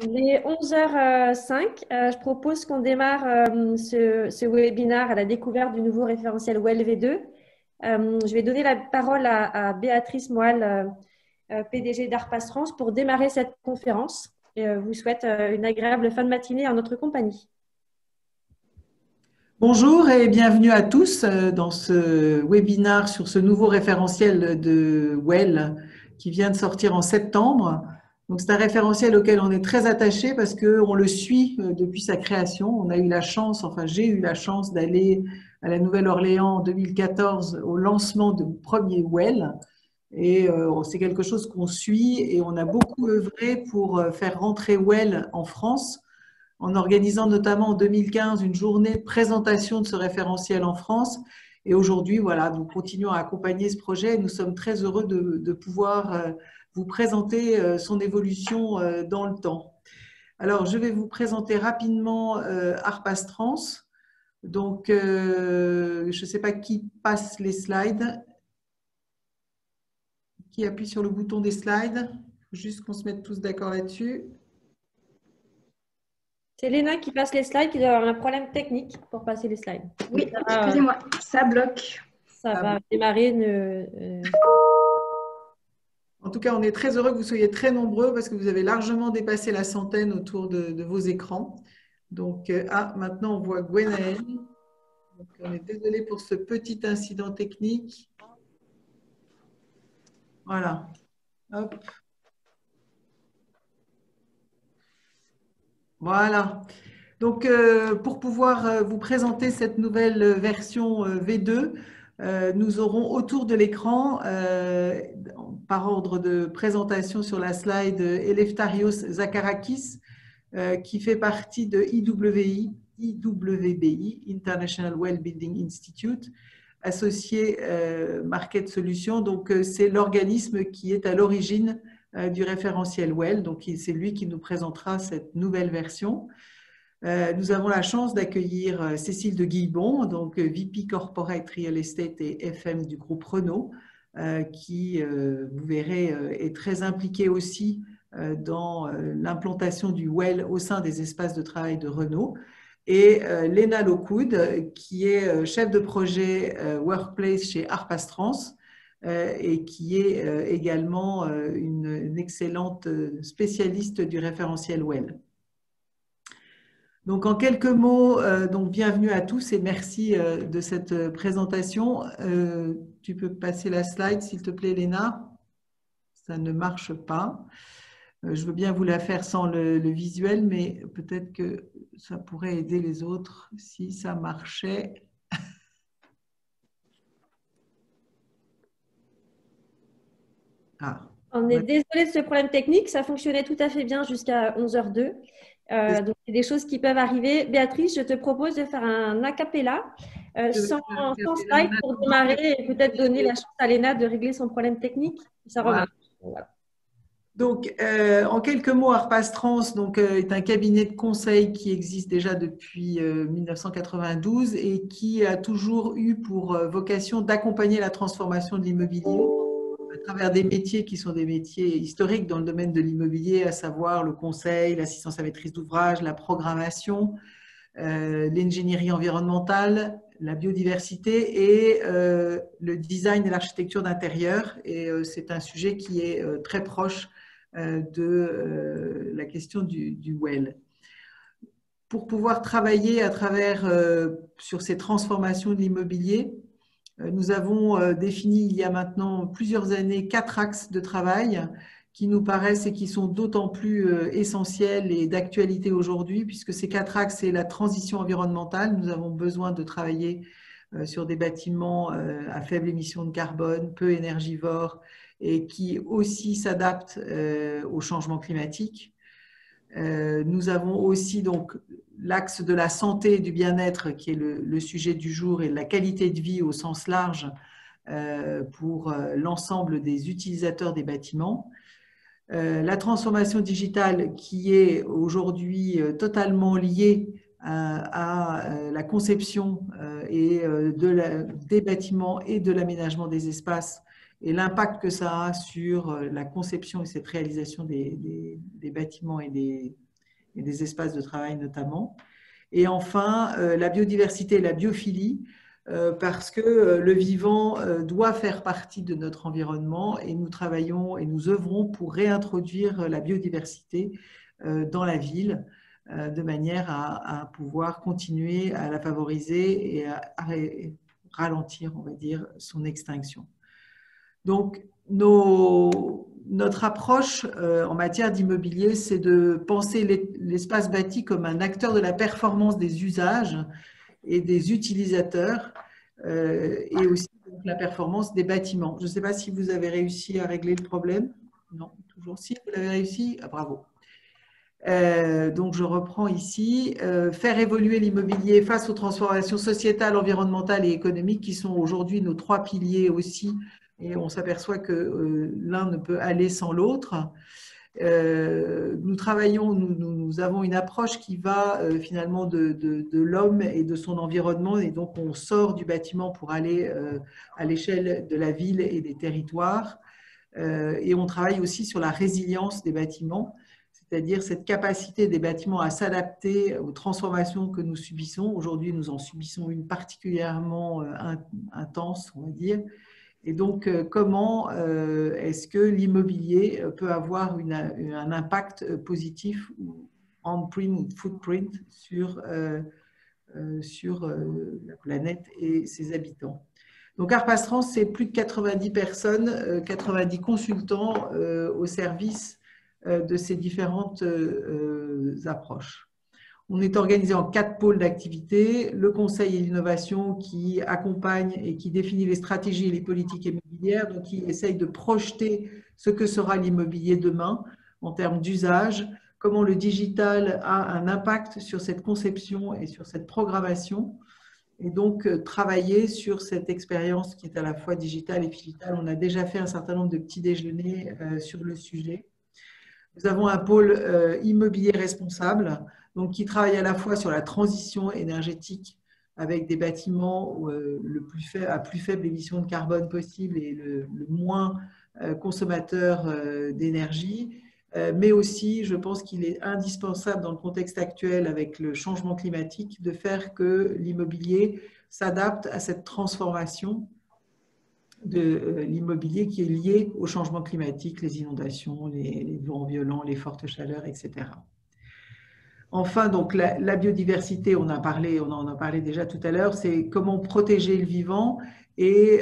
Il est 11h05. Je propose qu'on démarre ce webinaire à la découverte du nouveau référentiel WEL V2. Je vais donner la parole à Béatrice Moal, PDG d'Arpas France, pour démarrer cette conférence. Et vous souhaite une agréable fin de matinée en notre compagnie. Bonjour et bienvenue à tous dans ce webinaire sur ce nouveau référentiel de WEL qui vient de sortir en septembre. Donc c'est un référentiel auquel on est très attaché parce qu'on le suit depuis sa création. On a eu la chance, enfin j'ai eu la chance d'aller à la Nouvelle-Orléans en 2014 au lancement du premier WEL. Et c'est quelque chose qu'on suit et on a beaucoup œuvré pour faire rentrer WEL en France, en organisant notamment en 2015 une journée de présentation de ce référentiel en France. Et aujourd'hui, voilà, nous continuons à accompagner ce projet et nous sommes très heureux de pouvoir vous présenter son évolution dans le temps. Alors, je vais vous présenter rapidement Arpas Trans. Donc, je ne sais pas qui passe les slides. Qui appuie sur le bouton des slides? Il faut juste qu'on se mette tous d'accord là-dessus. C'est Léna qui passe les slides, qui doit avoir un problème technique pour passer les slides. Oui, excusez-moi, ça bloque. Ça va démarrer. En tout cas, on est très heureux que vous soyez très nombreux parce que vous avez largement dépassé la centaine autour de vos écrans. Donc, maintenant, on voit Gwenaëlle. Donc, on est désolé pour ce petit incident technique. Voilà. Hop. Voilà. Donc, pour pouvoir vous présenter cette nouvelle version V2, nous aurons autour de l'écran, par ordre de présentation sur la slide, Eleftarios Zacharakis, qui fait partie de IWBI, International Well Building Institute, associé Market Solutions. Donc, c'est l'organisme qui est à l'origine du référentiel WEL. Donc, c'est lui qui nous présentera cette nouvelle version. Nous avons la chance d'accueillir Cécile de Guilbon, donc VP Corporate Real Estate et FM du groupe Renault, qui, vous verrez, est très impliquée aussi dans l'implantation du WEL au sein des espaces de travail de Renault. Et Léna Lockwood, qui est chef de projet Workplace chez Arpas Trans, et qui est également une excellente spécialiste du référentiel WEL. Donc, en quelques mots, donc bienvenue à tous et merci de cette présentation. Tu peux passer la slide, s'il te plaît, Léna. Ça ne marche pas. Je veux bien vous la faire sans le visuel, mais peut-être que ça pourrait aider les autres si ça marchait. On est désolé de ce problème technique. Ça fonctionnait tout à fait bien jusqu'à 11h02. Donc, c'est des choses qui peuvent arriver. Béatrice, je te propose de faire un a cappella sans slide pour démarrer et peut-être donner la chance à Léna de régler son problème technique. Ça remarche. Voilà. Donc, en quelques mots, Arpas Trans est un cabinet de conseil qui existe déjà depuis 1992 et qui a toujours eu pour vocation d'accompagner la transformation de l'immobilier à travers des métiers qui sont des métiers historiques dans le domaine de l'immobilier, à savoir le conseil, l'assistance à maîtrise d'ouvrage, la programmation, l'ingénierie environnementale, la biodiversité et le design et l'architecture d'intérieur. Et c'est un sujet qui est très proche de la question du WEL. Pour pouvoir travailler à travers sur ces transformations de l'immobilier, nous avons défini il y a maintenant plusieurs années 4 axes de travail qui nous paraissent et qui sont d'autant plus essentiels et d'actualité aujourd'hui, puisque ces 4 axes, c'est la transition environnementale. Nous avons besoin de travailler sur des bâtiments à faible émission de carbone, peu énergivores, et qui aussi s'adaptent au changement climatique. Nous avons aussi donc l'axe de la santé et du bien-être qui est le sujet du jour et de la qualité de vie au sens large pour l'ensemble des utilisateurs des bâtiments. La transformation digitale qui est aujourd'hui totalement liée à la conception des bâtiments et de l'aménagement des espaces et l'impact que ça a sur la conception et cette réalisation des bâtiments et et des espaces de travail notamment. Et enfin, la biodiversité et la biophilie, parce que le vivant doit faire partie de notre environnement et nous travaillons et nous œuvrons pour réintroduire la biodiversité dans la ville de manière à pouvoir continuer à la favoriser et à ralentir, on va dire, son extinction. Donc, notre approche en matière d'immobilier, c'est de penser l'espace bâti comme un acteur de la performance des usages et des utilisateurs et aussi donc, la performance des bâtiments. Je ne sais pas si vous avez réussi à régler le problème. Non, toujours si, vous l'avez réussi. Ah, bravo. Donc, je reprends ici. Faire évoluer l'immobilier face aux transformations sociétales, environnementales et économiques qui sont aujourd'hui nos 3 piliers aussi. Et on s'aperçoit que l'un ne peut aller sans l'autre. Nous travaillons, nous avons une approche qui va finalement de l'homme et de son environnement. Et donc, on sort du bâtiment pour aller à l'échelle de la ville et des territoires. Et on travaille aussi sur la résilience des bâtiments, c'est-à-dire cette capacité des bâtiments à s'adapter aux transformations que nous subissons. Aujourd'hui, nous en subissons une particulièrement intense, on va dire. Et donc, comment est-ce que l'immobilier peut avoir un impact positif ou on-prem ou footprint sur la planète et ses habitants? Donc, Arpastrans, c'est plus de 90 personnes, 90 consultants au service de ces différentes approches. On est organisé en 4 pôles d'activité. Le conseil et l'innovation qui accompagne et qui définit les stratégies et les politiques immobilières, donc qui essaye de projeter ce que sera l'immobilier demain en termes d'usage, comment le digital a un impact sur cette conception et sur cette programmation. Et donc, travailler sur cette expérience qui est à la fois digitale et digitale. On a déjà fait un certain nombre de petits déjeuners sur le sujet. Nous avons un pôle immobilier responsable, donc qui travaille à la fois sur la transition énergétique avec des bâtiments à plus faible émission de carbone possible et le moins consommateur d'énergie, mais aussi, je pense qu'il est indispensable dans le contexte actuel avec le changement climatique de faire que l'immobilier s'adapte à cette transformation de l'immobilier qui est lié au changement climatique, les inondations, les vents violents, les fortes chaleurs, etc. Enfin, donc la biodiversité, on en a parlé déjà tout à l'heure, c'est comment protéger le vivant et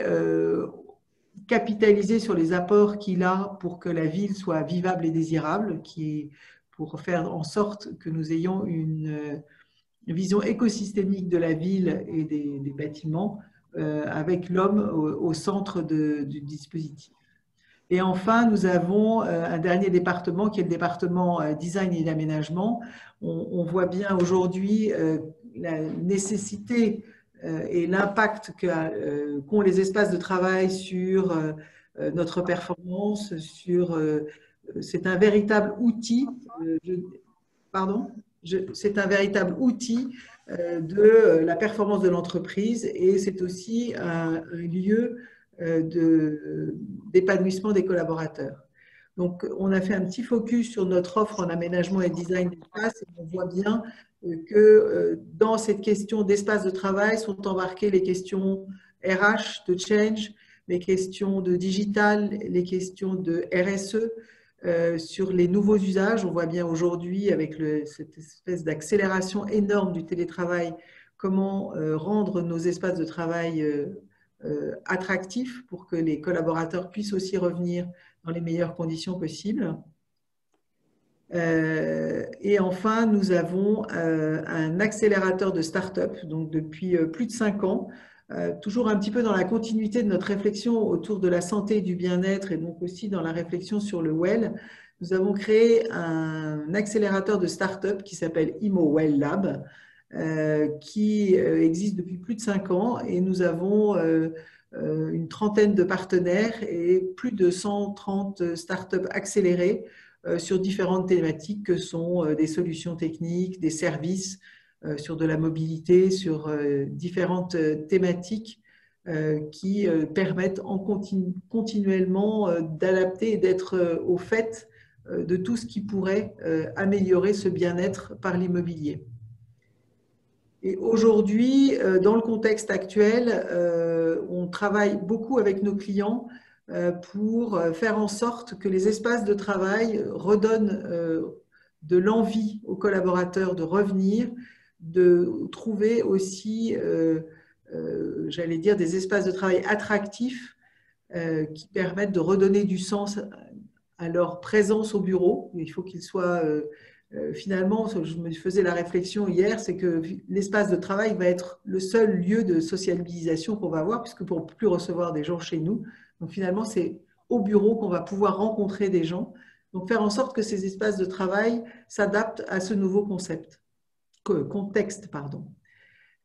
capitaliser sur les apports qu'il a pour que la ville soit vivable et désirable, pour faire en sorte que nous ayons une vision écosystémique de la ville et des bâtiments avec l'homme au centre du dispositif. Et enfin, nous avons un dernier département qui est le département design et d'aménagement. On voit bien aujourd'hui la nécessité et l'impact qu'ont les espaces de travail sur notre performance, c'est un véritable outil, c'est un véritable outil de la performance de l'entreprise et c'est aussi un lieu d'épanouissement des collaborateurs. Donc, on a fait un petit focus sur notre offre en aménagement et design d'espace et on voit bien que dans cette question d'espace de travail sont embarquées les questions RH, de change, les questions de digital, les questions de RSE, sur les nouveaux usages. On voit bien aujourd'hui avec cette espèce d'accélération énorme du télétravail, comment rendre nos espaces de travail attractifs pour que les collaborateurs puissent aussi revenir dans les meilleures conditions possibles. Et enfin, nous avons un accélérateur de start-up, donc depuis plus de 5 ans, toujours un petit peu dans la continuité de notre réflexion autour de la santé et du bien-être et donc aussi dans la réflexion sur le well. Nous avons créé un accélérateur de start-up qui s'appelle ImoWell Lab, qui existe depuis plus de 5 ans et nous avons une trentaine de partenaires et plus de 130 start-up accélérées sur différentes thématiques que sont des solutions techniques, des services, sur de la mobilité, sur différentes thématiques qui permettent continuellement d'adapter et d'être au fait de tout ce qui pourrait améliorer ce bien-être par l'immobilier. Et aujourd'hui, dans le contexte actuel, on travaille beaucoup avec nos clients pour faire en sorte que les espaces de travail redonnent de l'envie aux collaborateurs de revenir, de trouver aussi, j'allais dire, des espaces de travail attractifs qui permettent de redonner du sens à leur présence au bureau. Il faut qu'ils soient… finalement, je me faisais la réflexion hier, c'est que l'espace de travail va être le seul lieu de socialisation qu'on va avoir, puisque pour ne plus recevoir des gens chez nous. Donc finalement, c'est au bureau qu'on va pouvoir rencontrer des gens. Donc faire en sorte que ces espaces de travail s'adaptent à ce nouveau contexte.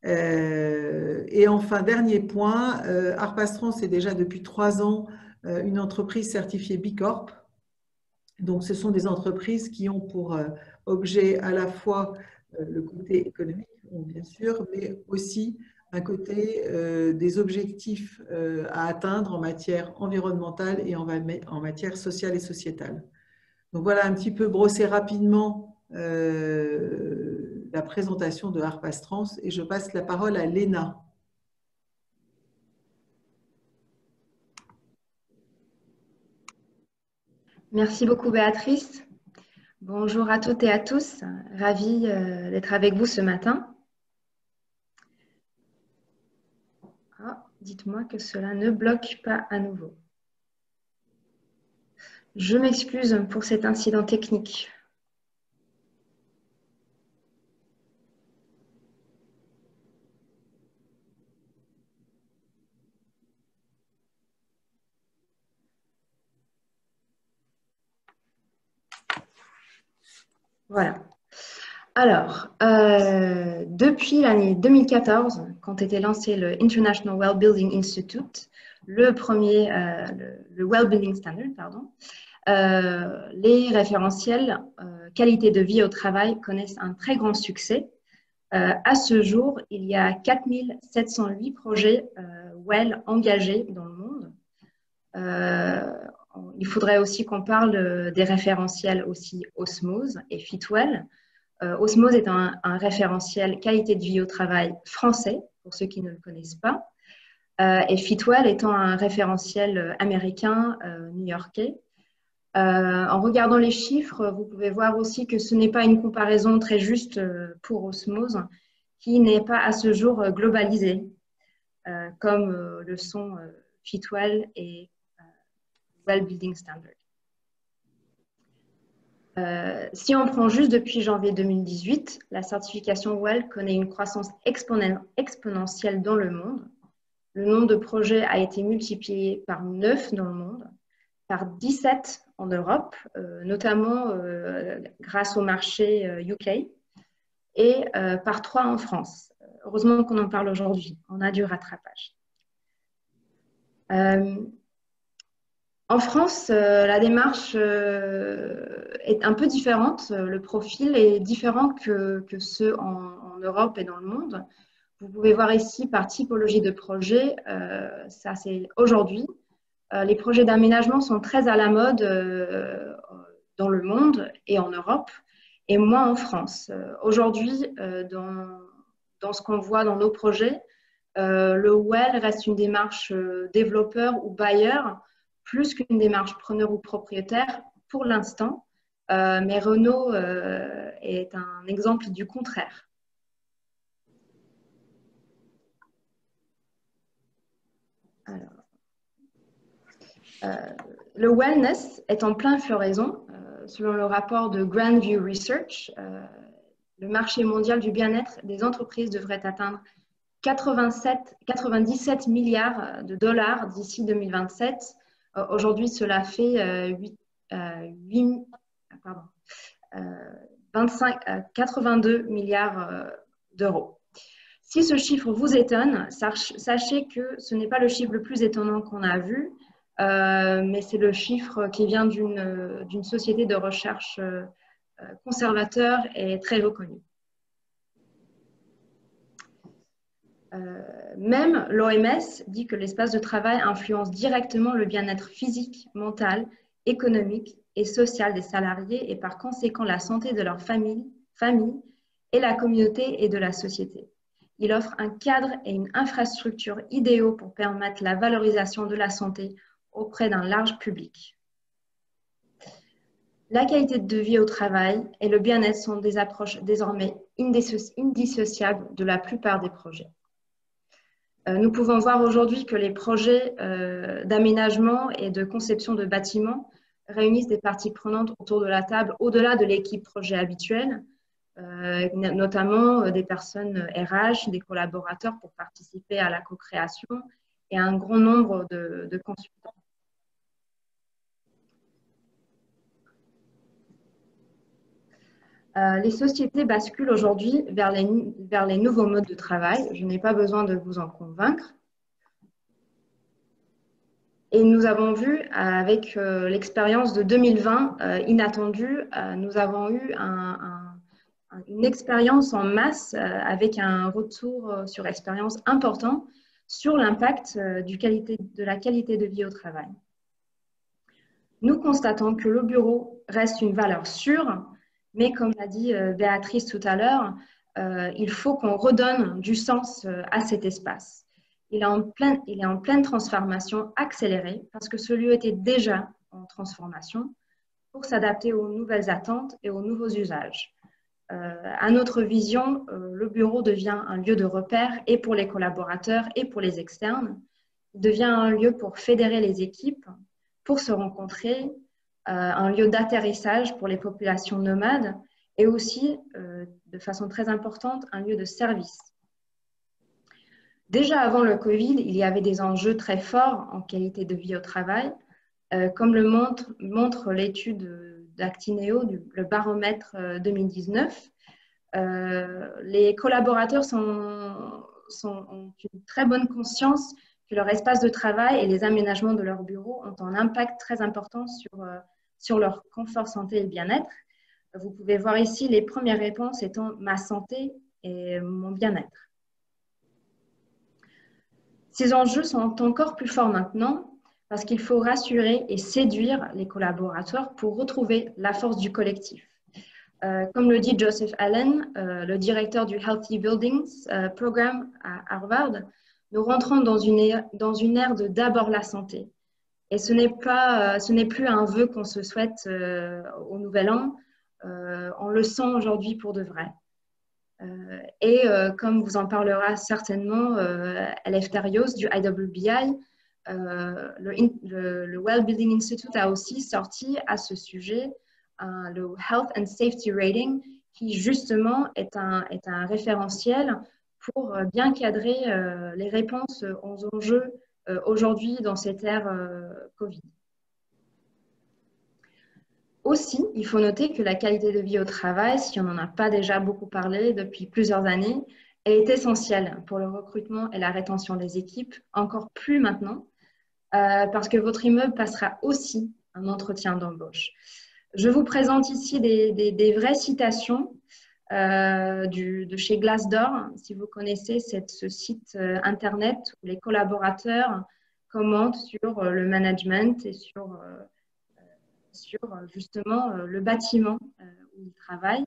Et enfin, dernier point, Harpastrans est déjà depuis 3 ans une entreprise certifiée B Corp. Donc, ce sont des entreprises qui ont pour objet à la fois le côté économique, bien sûr, mais aussi un côté des objectifs à atteindre en matière environnementale et en matière sociale et sociétale. Donc, voilà un petit peu brosser rapidement la présentation de Harpastrans et je passe la parole à Léna. Merci beaucoup, Béatrice. Bonjour à toutes et à tous. Ravie d'être avec vous ce matin. Ah, dites-moi que cela ne bloque pas à nouveau. Je m'excuse pour cet incident technique. Voilà. Alors, depuis l'année 2014, quand était lancé le International Well-Building Institute, le Well-Building Standard, pardon, les référentiels qualité de vie au travail connaissent un très grand succès. À ce jour, il y a 4708 projets WELL engagés dans le monde. Il faudrait aussi qu'on parle des référentiels aussi Osmose et Fitwel. Osmose est un référentiel qualité de vie au travail français, pour ceux qui ne le connaissent pas, et Fitwel étant un référentiel américain, new-yorkais. En regardant les chiffres, vous pouvez voir aussi que ce n'est pas une comparaison très juste pour Osmose, qui n'est pas à ce jour globalisée, comme le sont Fitwel et Well Building Standard. Si on prend juste depuis janvier 2018, la certification WELL connaît une croissance exponentielle dans le monde. Le nombre de projets a été multiplié par 9 dans le monde, par 17 en Europe, notamment grâce au marché UK, et par 3 en France. Heureusement qu'on en parle aujourd'hui, on a du rattrapage. En France, la démarche est un peu différente. Le profil est différent que ceux en Europe et dans le monde. Vous pouvez voir ici par typologie de projet, ça c'est aujourd'hui. Les projets d'aménagement sont très à la mode dans le monde et en Europe, et moins en France. Aujourd'hui, dans ce qu'on voit dans nos projets, le WELL reste une démarche développeur ou bailleur, plus qu'une démarche preneur ou propriétaire pour l'instant, mais Renault est un exemple du contraire. Le wellness est en pleine floraison. Selon le rapport de Grandview Research, le marché mondial du bien-être des entreprises devrait atteindre 97 milliards de dollars d'ici 2027. Aujourd'hui, cela fait 82 milliards d'euros. Si ce chiffre vous étonne, sachez que ce n'est pas le chiffre le plus étonnant qu'on a vu, mais c'est le chiffre qui vient d'une société de recherche conservateur et très reconnue. Même l'OMS dit que l'espace de travail influence directement le bien-être physique, mental économique et sociale des salariés et par conséquent la santé de leur famille et la communauté et de la société. Il offre un cadre et une infrastructure idéaux pour permettre la valorisation de la santé auprès d'un large public. La qualité de vie au travail et le bien-être sont des approches désormais indissociables de la plupart des projets. Nous pouvons voir aujourd'hui que les projets d'aménagement et de conception de bâtiments réunissent des parties prenantes autour de la table au-delà de l'équipe projet habituelle, notamment des personnes RH, des collaborateurs pour participer à la co-création et un grand nombre de consultants. Les sociétés basculent aujourd'hui vers les nouveaux modes de travail. Je n'ai pas besoin de vous en convaincre. Et nous avons vu, avec l'expérience de 2020 inattendue, nous avons eu une expérience en masse avec un retour sur expérience important sur l'impact de la qualité de vie au travail. Nous constatons que le bureau reste une valeur sûre, mais comme l'a dit Béatrice tout à l'heure, il faut qu'on redonne du sens à cet espace. Il est en pleine transformation accélérée parce que ce lieu était déjà en transformation pour s'adapter aux nouvelles attentes et aux nouveaux usages. À notre vision, le bureau devient un lieu de repère et pour les collaborateurs et pour les externes. Il devient un lieu pour fédérer les équipes, pour se rencontrer, un lieu d'atterrissage pour les populations nomades et aussi, de façon très importante, un lieu de service. Déjà avant le Covid, il y avait des enjeux très forts en qualité de vie au travail, comme le montre l'étude d'Actineo, le baromètre 2019. Les collaborateurs ont une très bonne conscience que leur espace de travail et les aménagements de leur bureau ont un impact très important sur leur confort, santé et bien-être. Vous pouvez voir ici les premières réponses étant ma santé et mon bien-être. Ces enjeux sont encore plus forts maintenant parce qu'il faut rassurer et séduire les collaborateurs pour retrouver la force du collectif. Comme le dit Joseph Allen, le directeur du Healthy Buildings Programme à Harvard, nous rentrons dans une ère de d'abord la santé. Et ce n'est plus un vœu qu'on se souhaite au Nouvel An, on le sent aujourd'hui pour de vrai. Comme vous en parlera certainement Eleftherios du IWBI, le Well-Being Institute a aussi sorti à ce sujet le Health and Safety Rating, qui justement est un référentiel pour bien cadrer les réponses aux enjeux aujourd'hui dans cette ère Covid. Aussi, il faut noter que la qualité de vie au travail, si on n'en a pas déjà beaucoup parlé depuis plusieurs années, est essentielle pour le recrutement et la rétention des équipes, encore plus maintenant, parce que votre immeuble passera aussi un entretien d'embauche. Je vous présente ici des vraies citations de chez Glassdoor, si vous connaissez ce site internet où les collaborateurs commentent sur le management et sur justement le bâtiment où ils travaillent.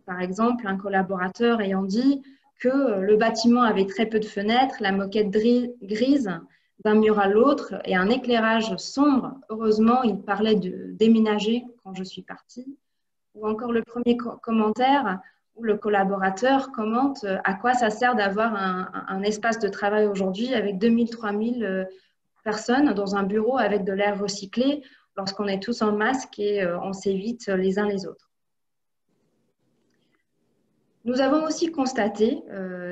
Par exemple, un collaborateur ayant dit que le bâtiment avait très peu de fenêtres, la moquette grise d'un mur à l'autre et un éclairage sombre. Heureusement, il parlait de déménager quand je suis partie. Ou encore le premier commentaire où le collaborateur commente à quoi ça sert d'avoir un espace de travail aujourd'hui avec 2000, 3000 personnes dans un bureau avec de l'air recyclé lorsqu'on est tous en masque et on s'évite les uns les autres. Nous avons aussi constaté,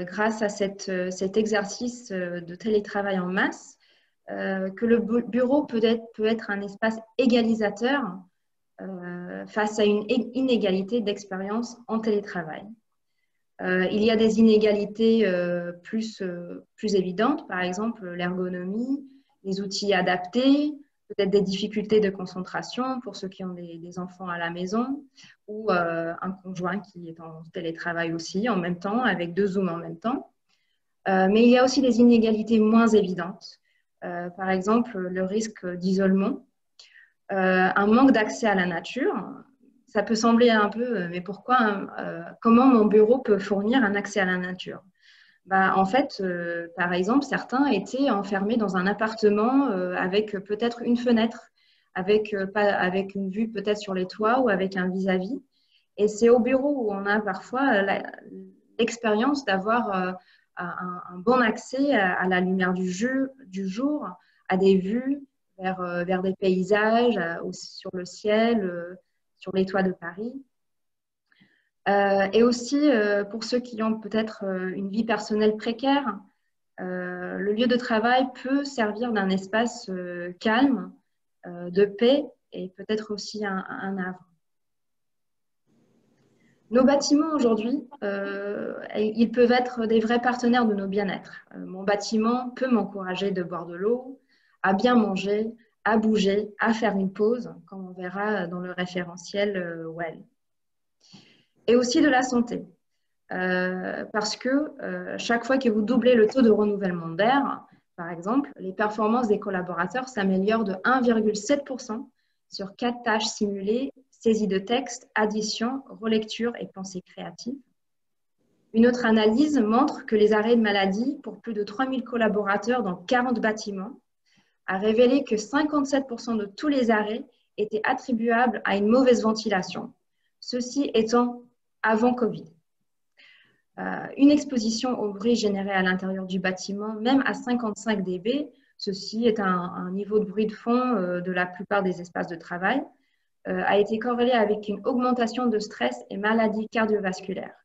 grâce à cet exercice de télétravail en masse, que le bureau peut être un espace égalisateur face à une inégalité d'expérience en télétravail. Il y a des inégalités plus évidentes, par exemple l'ergonomie, les outils adaptés, peut-être des difficultés de concentration pour ceux qui ont des enfants à la maison ou un conjoint qui est en télétravail aussi en même temps, avec 2 Zooms en même temps. Mais il y a aussi des inégalités moins évidentes. Par exemple, le risque d'isolement un manque d'accès à la nature. Ça peut sembler un peu, mais pourquoi, comment mon bureau peut fournir un accès à la nature? Bah, en fait, par exemple, certains étaient enfermés dans un appartement avec peut-être une fenêtre, avec une vue peut-être sur les toits ou avec un vis-à-vis. Et c'est au bureau où on a parfois l'expérience d'avoir un bon accès à la lumière du jour, à des vues vers des paysages, sur le ciel, sur les toits de Paris. Et aussi, pour ceux qui ont peut-être une vie personnelle précaire, le lieu de travail peut servir d'un espace calme, de paix et peut-être aussi un havre. Nos bâtiments aujourd'hui, ils peuvent être des vrais partenaires de nos bien-être. Mon bâtiment peut m'encourager de boire de l'eau, à bien manger, à bouger, à faire une pause, comme on verra dans le référentiel WELL. Et aussi de la santé. Parce que chaque fois que vous doublez le taux de renouvellement d'air, par exemple, les performances des collaborateurs s'améliorent de 1,7% sur 4 tâches simulées, saisie de texte, addition, relecture et pensée créative. Une autre analyse montre que les arrêts de maladie pour plus de 3000 collaborateurs dans 40 bâtiments a révélé que 57% de tous les arrêts étaient attribuables à une mauvaise ventilation, ceci étant avant Covid. Une exposition au bruit généré à l'intérieur du bâtiment, même à 55 dB, ceci est un niveau de bruit de fond de la plupart des espaces de travail, a été corrélé avec une augmentation de stress et maladies cardiovasculaires.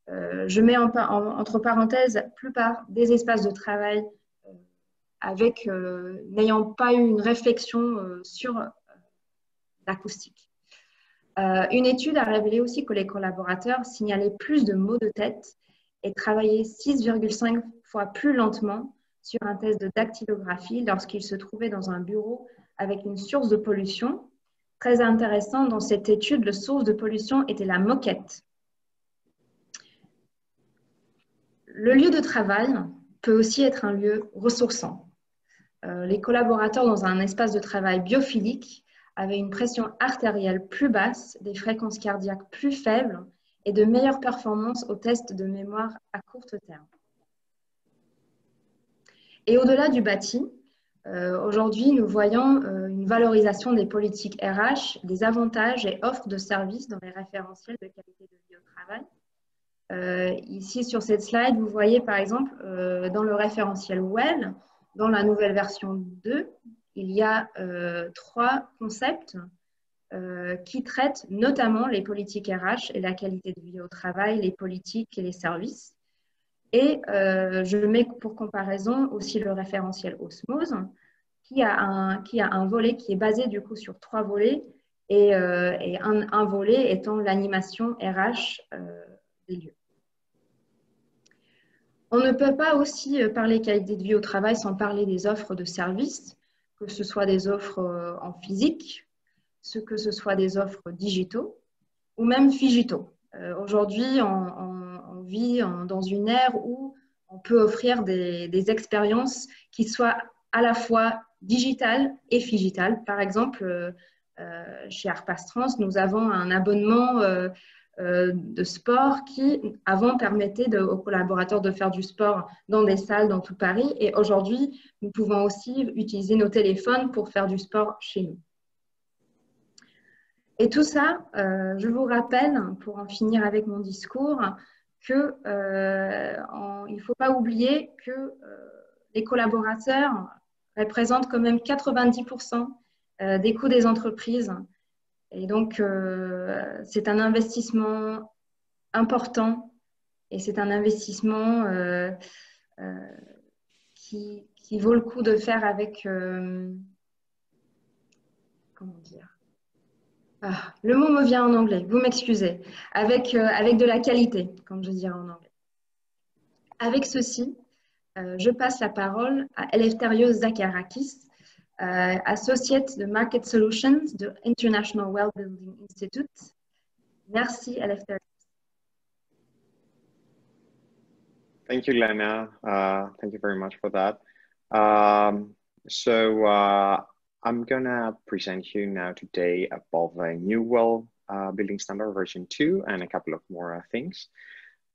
Je mets entre parenthèses la plupart des espaces de travail n'ayant pas eu une réflexion sur l'acoustique. Une étude a révélé aussi que les collaborateurs signalaient plus de maux de tête et travaillaient 6,5 fois plus lentement sur un test de dactylographie lorsqu'ils se trouvaient dans un bureau avec une source de pollution. Très intéressant, dans cette étude, la source de pollution était la moquette. Le lieu de travail peut aussi être un lieu ressourçant. Les collaborateurs dans un espace de travail biophilique avaient une pression artérielle plus basse, des fréquences cardiaques plus faibles et de meilleures performances aux tests de mémoire à court terme. Et au-delà du bâti, aujourd'hui, nous voyons une valorisation des politiques RH, des avantages et offres de services dans les référentiels de qualité de vie au travail. Ici, sur cette slide, vous voyez par exemple dans le référentiel WELL, dans la nouvelle version 2, il y a 3 concepts qui traitent notamment les politiques RH et la qualité de vie au travail, les politiques et les services. Et je mets pour comparaison aussi le référentiel Osmose, qui a un volet qui est basé du coup sur 3 volets et un volet étant l'animation RH des lieux. On ne peut pas aussi parler qualité de vie au travail sans parler des offres de services, que ce soit des offres en physique, que ce soit des offres digitaux ou même figitaux. Aujourd'hui, on vit dans une ère où on peut offrir des expériences qui soient à la fois digitales et figitales. Par exemple, chez Arpastrans, nous avons un abonnement de sport qui, avant, permettait aux collaborateurs de faire du sport dans des salles dans tout Paris. Et aujourd'hui, nous pouvons aussi utiliser nos téléphones pour faire du sport chez nous. Et tout ça, je vous rappelle, pour en finir avec mon discours, qu'il ne faut pas oublier que les collaborateurs représentent quand même 90% des coûts des entreprises. Et donc, c'est un investissement important et c'est un investissement qui vaut le coup de faire avec, comment dire, le mot me vient en anglais, vous m'excusez, avec de la qualité, comme je dirais en anglais. Avec ceci, je passe la parole à Eleftherios Zacharakis, Associate de Market Solutions de International Wellbuilding Institute. Merci, Eleftherios. Thank you, Lena. Thank you very much for that. I'm gonna present you now today about the new WELL building standard version 2 and a couple of more things.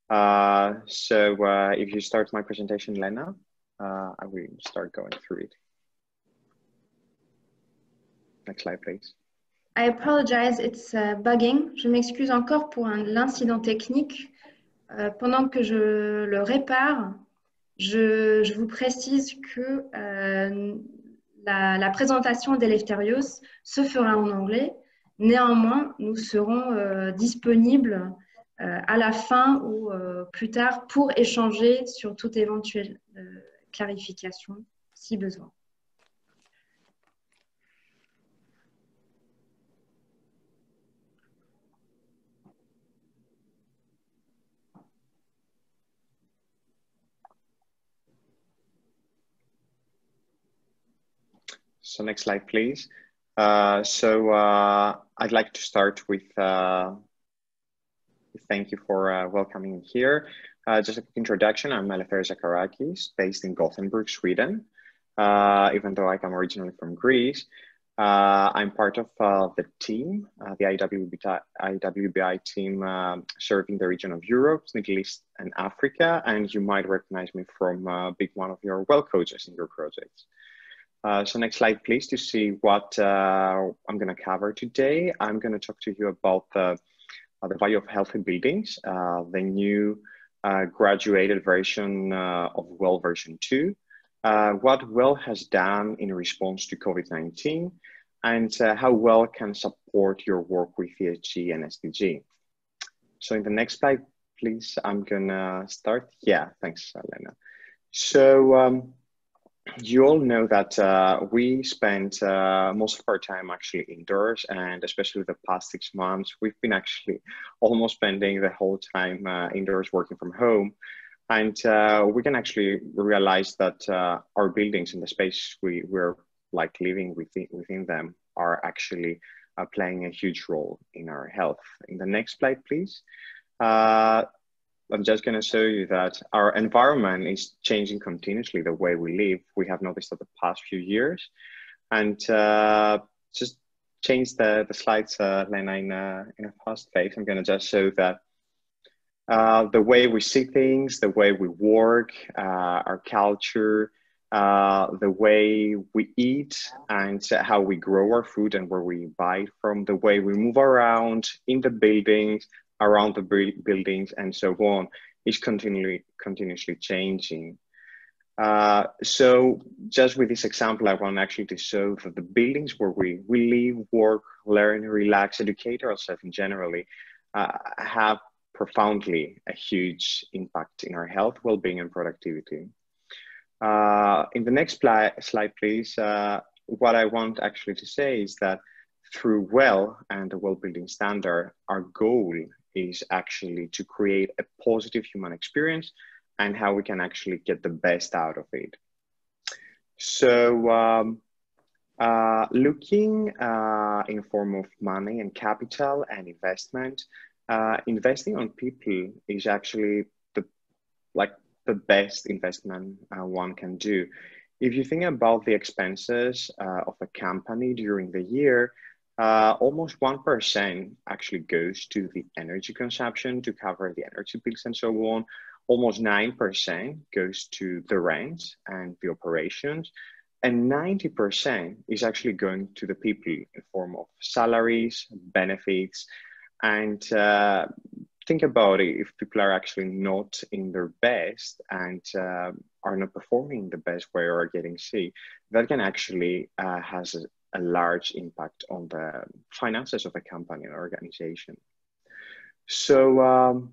If you start my presentation, Lena, I will start going through it. Next slide, please. I apologize, it's bugging. Je m'excuse encore pour l'incident technique. Pendant que je le répare, je vous précise que la présentation d'Eleftherios se fera en anglais. Néanmoins, nous serons disponibles à la fin ou plus tard pour échanger sur toute éventuelle clarification si besoin. So next slide, please. I'd like to start with thank you for welcoming me here. Just a quick introduction. I'm Eleftherios Zacharakis, based in Gothenburg, Sweden. Even though I come originally from Greece, I'm part of the team, the IWBI team serving the region of Europe, Middle East, and Africa. And you might recognize me from being one of your WELL coaches in your projects. So next slide, please, to see what I'm going to cover today. I'm going to talk to you about the value of healthy buildings, the new graduated version of WELL version 2, what WELL has done in response to COVID-19, and how WELL can support your work with ESG and SDG. So in the next slide, please, I'm going to start. Yeah, thanks, Elena. So, you all know that we spent most of our time actually indoors, and especially the past 6 months, we've been actually almost spending the whole time indoors working from home. And we can actually realize that our buildings and the space we're like living within them are actually playing a huge role in our health. In the next slide, please. I'm just going to show you that our environment is changing continuously the way we live. We have noticed that the past few years. And just change the slides, Lena, in a fast pace. I'm going to just show that the way we see things, the way we work, our culture, the way we eat, and how we grow our food and where we buy it from, the way we move around in the buildings, around the buildings, and so on, is continuously changing. So just with this example, I want actually to show that the buildings where we live, work, learn, relax, educate ourselves in generally have profoundly a huge impact in our health, well-being, and productivity. In the next slide, please, what I want actually to say is that through WELL and the WELL building standard, our goal is actually to create a positive human experience and how we can actually get the best out of it. So looking in form of money and capital and investment, investing on people is actually the best investment one can do. If you think about the expenses of a company during the year, almost 1% actually goes to the energy consumption to cover the energy bills and so on. Almost 9% goes to the rent and the operations. And 90% is actually going to the people in form of salaries, benefits. And think about it, if people are actually not in their best and are not performing the best way or are getting sick, that can actually has a large impact on the finances of a company or organization. So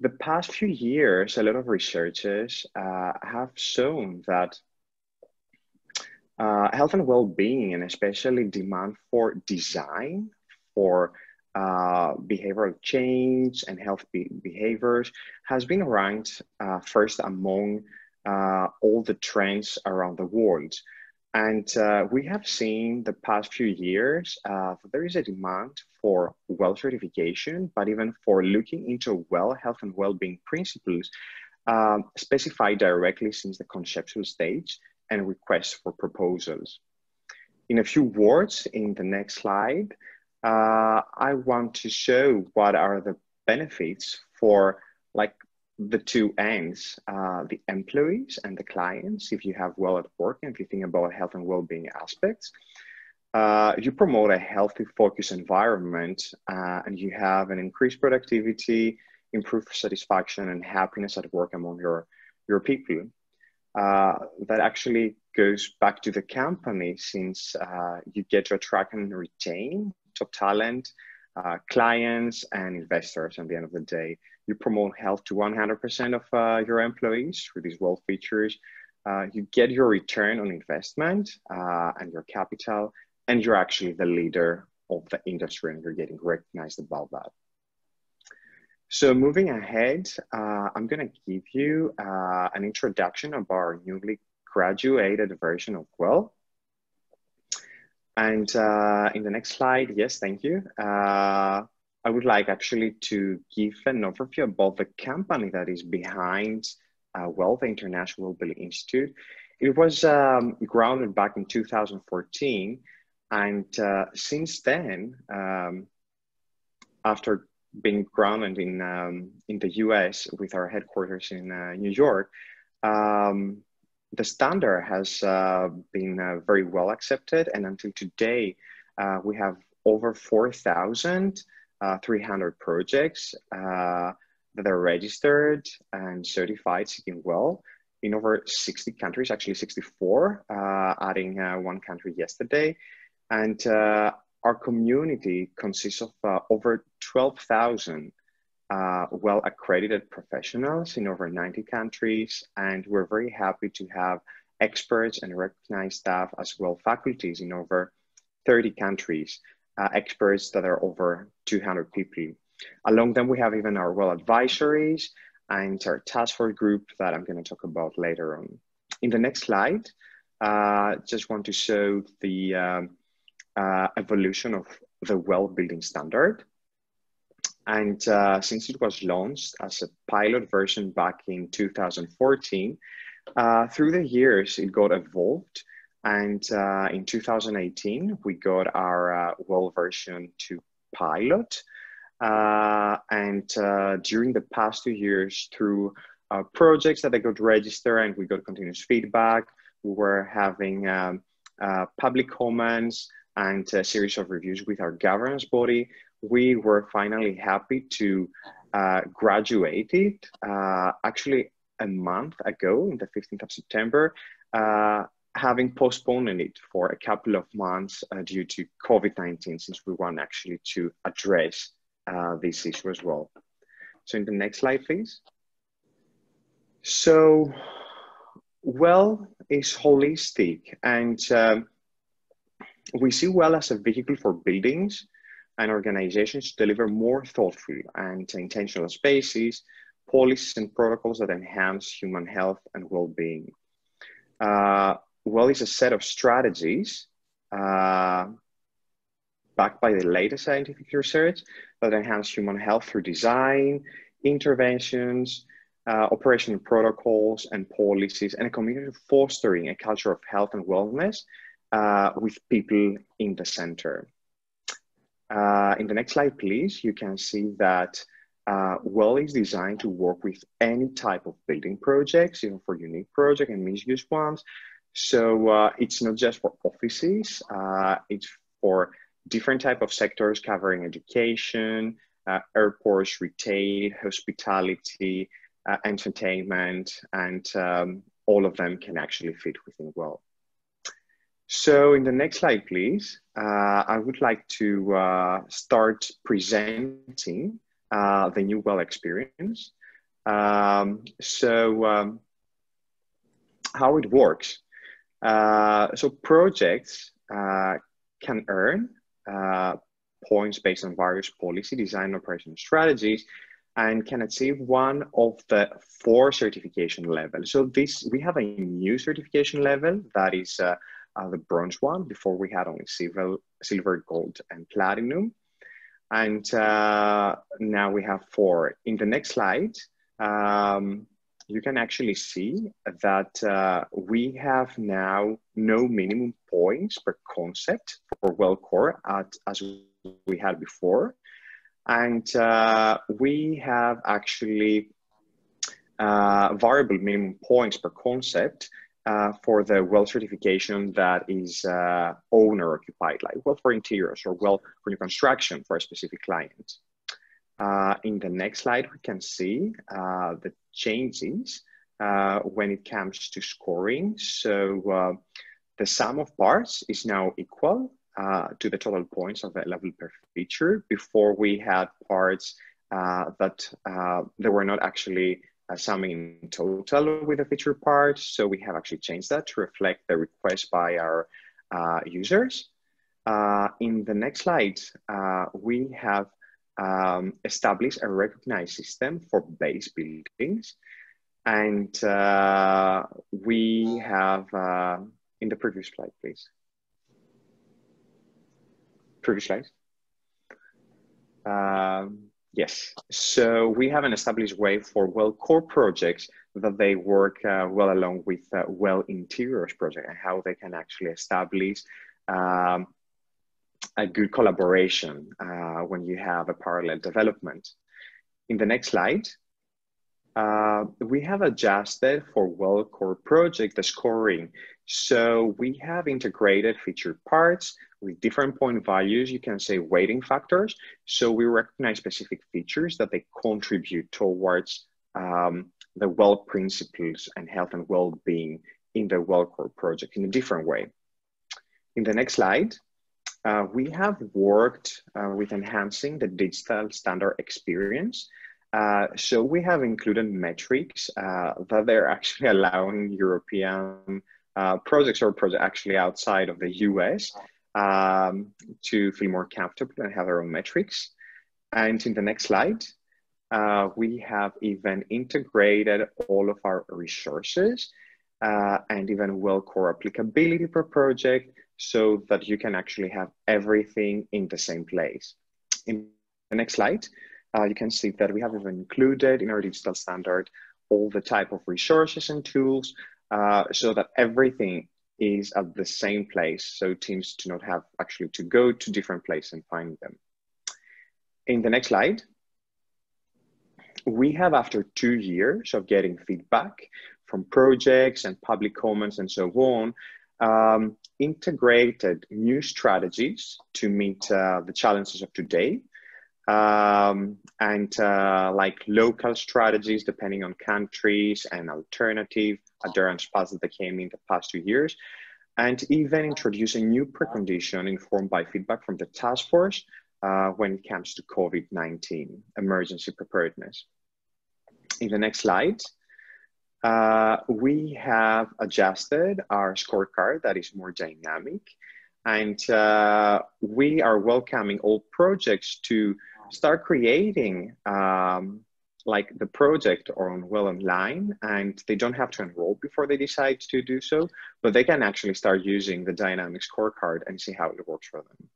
the past few years, a lot of researchers have shown that health and well-being, and especially demand for design, for behavioral change and health behaviors, has been ranked first among all the trends around the world. And we have seen the past few years, there is a demand for WELL certification, but even for looking into WELL health and well-being principles specified directly since the conceptual stage and requests for proposals. In a few words, in the next slide, I want to show what are the benefits for like the two ends, the employees and the clients. If you have well at work and if you think about health and well-being aspects, you promote a healthy, focused environment, and you have an increased productivity, improved satisfaction and happiness at work among your people. That actually goes back to the company, since you get to attract and retain top talent, clients and investors. At the end of the day, you promote health to 100% of your employees through these well features. You get your return on investment and your capital, and you're actually the leader of the industry and you're getting recognized about that. So moving ahead, I'm going to give you an introduction of our newly graduated version of WELL. And in the next slide, yes, thank you. I would like actually to give an overview about the company that is behind WELL, the International Wellbeing Institute. It was grounded back in 2014. And since then, after being grounded in the US with our headquarters in New York, the standard has been very well accepted. And until today, we have over 4,300 projects that are registered and certified seeking WELL in over 60 countries, actually 64, adding one country yesterday. And our community consists of over 12,000 well-accredited professionals in over 90 countries. And we're very happy to have experts and recognized staff as well faculties in over 30 countries, experts that are over 200 people. Along them, we have even our WELL advisories and our task force group that I'm going to talk about later on. In the next slide, just want to show the evolution of the WELL building standard. And since it was launched as a pilot version back in 2014, through the years, it got evolved. And in 2018, we got our WELL version 2 pilot. And during the past 2 years, through projects that I got registered and we got continuous feedback, we were having public comments and a series of reviews with our governance body. We were finally happy to graduate it actually a month ago, on the 15th of September, having postponed it for a couple of months due to COVID-19, since we want actually to address this issue as well. So in the next slide, please. So WELL is holistic, and we see WELL as a vehicle for buildings and organizations to deliver more thoughtful and intentional spaces, policies and protocols that enhance human health and well-being. WELL is a set of strategies backed by the latest scientific research that enhance human health through design, interventions, operational protocols and policies, and a community fostering a culture of health and wellness with people in the center. In the next slide, please, you can see that WELL is designed to work with any type of building projects, even for unique projects and misuse ones. So it's not just for offices, it's for different type of sectors covering education, airports, retail, hospitality, entertainment, and all of them can actually fit within WELL. So in the next slide, please, I would like to start presenting the new WELL experience. So how it works. So projects can earn points based on various policy, design, and operational strategies, and can achieve one of the 4 certification levels. So we have a new certification level that is the bronze one. Before we had only silver, gold, and platinum. And now we have 4. In the next slide, you can actually see that we have now no minimum points per concept for well core as we had before. And we have actually variable minimum points per concept for the well certification that is owner occupied, like well for interiors or well for new construction for a specific client. In the next slide, we can see the changes when it comes to scoring. So the sum of parts is now equal to the total points of the level per feature. Before we had parts that they were not actually summing in total with the feature part. So we have actually changed that to reflect the request by our users. In the next slide, we have established a recognized system for base buildings. And we have, in the previous slide, please. Previous slide. Yes, so we have an established way for well core projects that they work well along with well interiors project and how they can actually establish a good collaboration when you have a parallel development. In the next slide, we have adjusted for well core project the scoring. So we have integrated featured parts with different point values, you can say weighting factors. So we recognize specific features that they contribute towards the well principles and health and well-being in the well core project in a different way. In the next slide, we have worked with enhancing the digital standard experience. So we have included metrics that they're actually allowing European projects or projects actually outside of the US to feel more comfortable and have their own metrics. And in the next slide, we have even integrated all of our resources and even well core applicability per project so that you can actually have everything in the same place. In the next slide, you can see that we have even included in our digital standard all the type of resources and tools so that everything is at the same place. So teams do not have actually to go to different places and find them. In the next slide, we have, after 2 years of getting feedback from projects and public comments and so on, integrated new strategies to meet the challenges of today. Like local strategies depending on countries and alternative adherence paths that came in the past 2 years, and even introducing new precondition informed by feedback from the task force when it comes to COVID-19 emergency preparedness. In the next slide, we have adjusted our scorecard that is more dynamic, and we are welcoming all projects to start creating like the project on well online, and they don't have to enroll before they decide to do so, but they can actually start using the dynamic scorecard and see how it works for them.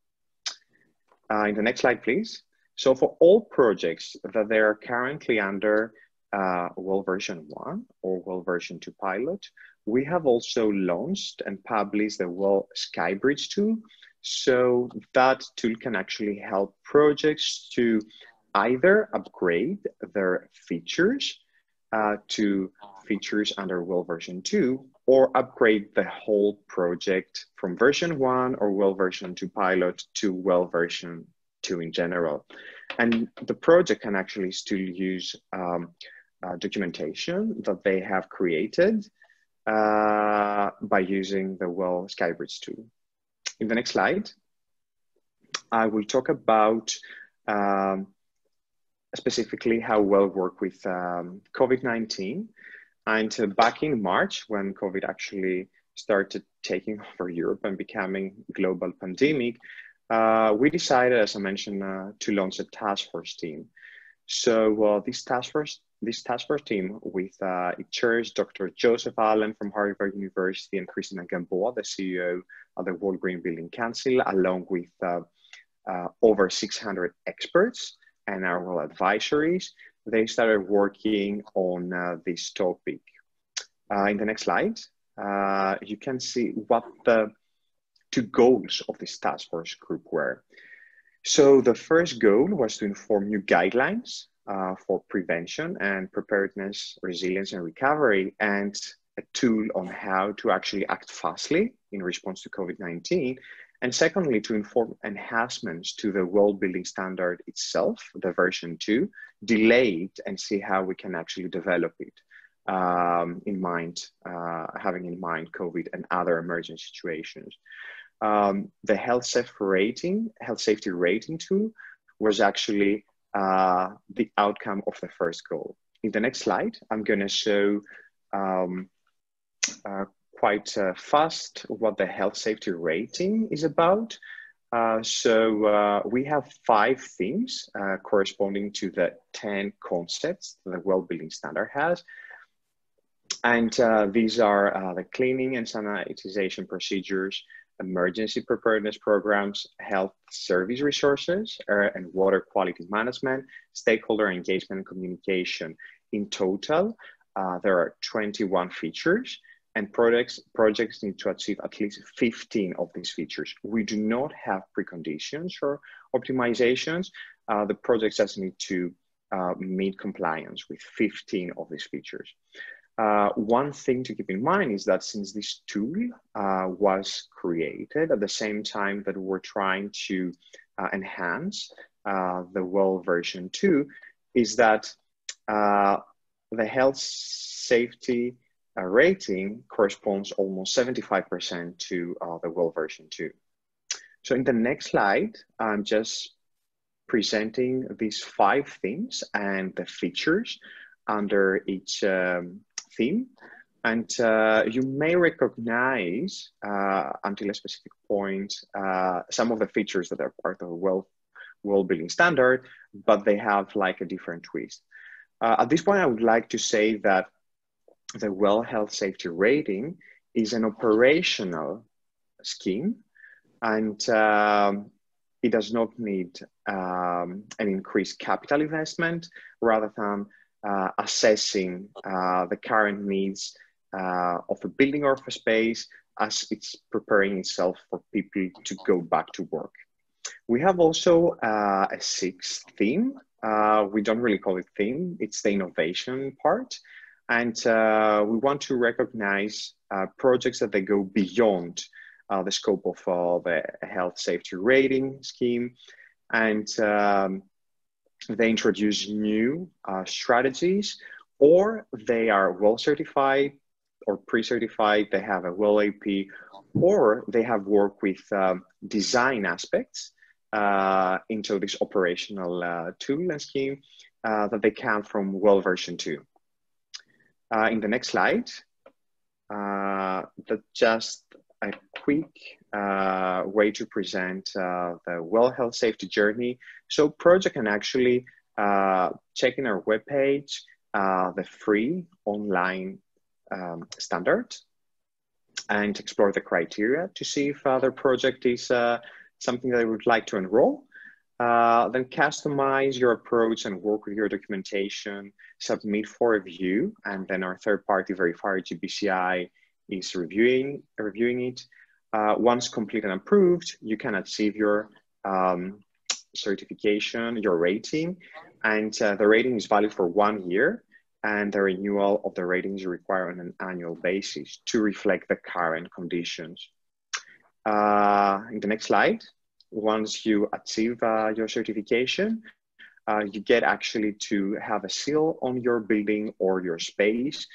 In the next slide, please. So for all projects that they are currently under well version 1 or well version 2 pilot, we have also launched and published the well SkyBridge tool. So that tool can actually help projects to either upgrade their features to features under well version 2, or upgrade the whole project from version 1 or well version 2 pilot to well version 2 in general. And the project can actually still use documentation that they have created by using the well SkyBridge tool. In the next slide, I will talk about specifically how well work with COVID-19. And back in March, when COVID actually started taking over Europe and becoming a global pandemic, we decided, as I mentioned, to launch a task force team. So this task force team with it chairs Dr. Joseph Allen from Harvard University and Christina Gamboa, the CEO of the World Green Building Council, along with over 600 experts and our well advisories. they started working on this topic. In the next slide, you can see what the 2 goals of this task force group were. So the first goal was to inform new guidelines for prevention and preparedness, resilience and recovery, and a tool on how to actually act fastly in response to COVID-19. And secondly, to inform enhancements to the world building standard itself, the version 2, delayed, and see how we can actually develop it in mind, having in mind COVID and other emergent situations. The health safety rating tool was actually the outcome of the first goal. In the next slide, I'm going to show quite fast what the health safety rating is about. So we have 5 themes corresponding to the 10 concepts that the World Building Standard has. And these are the cleaning and sanitization procedures, emergency preparedness programs, health service resources, air and water quality management, stakeholder engagement and communication. In total, there are 21 features, and projects need to achieve at least 15 of these features. We do not have preconditions or optimizations. The projects just need to meet compliance with 15 of these features. One thing to keep in mind is that since this tool was created at the same time that we're trying to enhance the WELL version 2, is that the health safety rating corresponds almost 75% to the WELL version 2. So in the next slide, I'm just presenting these 5 themes and the features under each theme. And you may recognize, until a specific point, some of the features that are part of the World Building Standard, but they have like a different twist. At this point, I would like to say that the WELL Health Safety Rating is an operational scheme, and it does not need an increased capital investment, rather than assessing the current needs of a building or of a space as it's preparing itself for people to go back to work. We have also a 6th theme. We don't really call it theme, it's the innovation part. And we want to recognize projects that they go beyond the scope of the health safety rating scheme, and they introduce new strategies, or they are WELL certified or pre-certified, they have a WELL AP, or they have worked with design aspects into this operational tool and scheme that they come from WELL version 2. In the next slide, that's just a quick way to present the WELL Health Safety Journey. So project can actually check in our webpage the free online standard and explore the criteria to see if their project is something that they would like to enroll. Then customize your approach and work with your documentation, submit for review, and then our third-party verifier GBCI is reviewing it. Once complete and approved, you can achieve your certification, your rating, and the rating is valid for 1 year, and the renewal of the rating is required on an annual basis to reflect the current conditions. In the next slide, once you achieve your certification, you get actually to have a seal on your building or your space,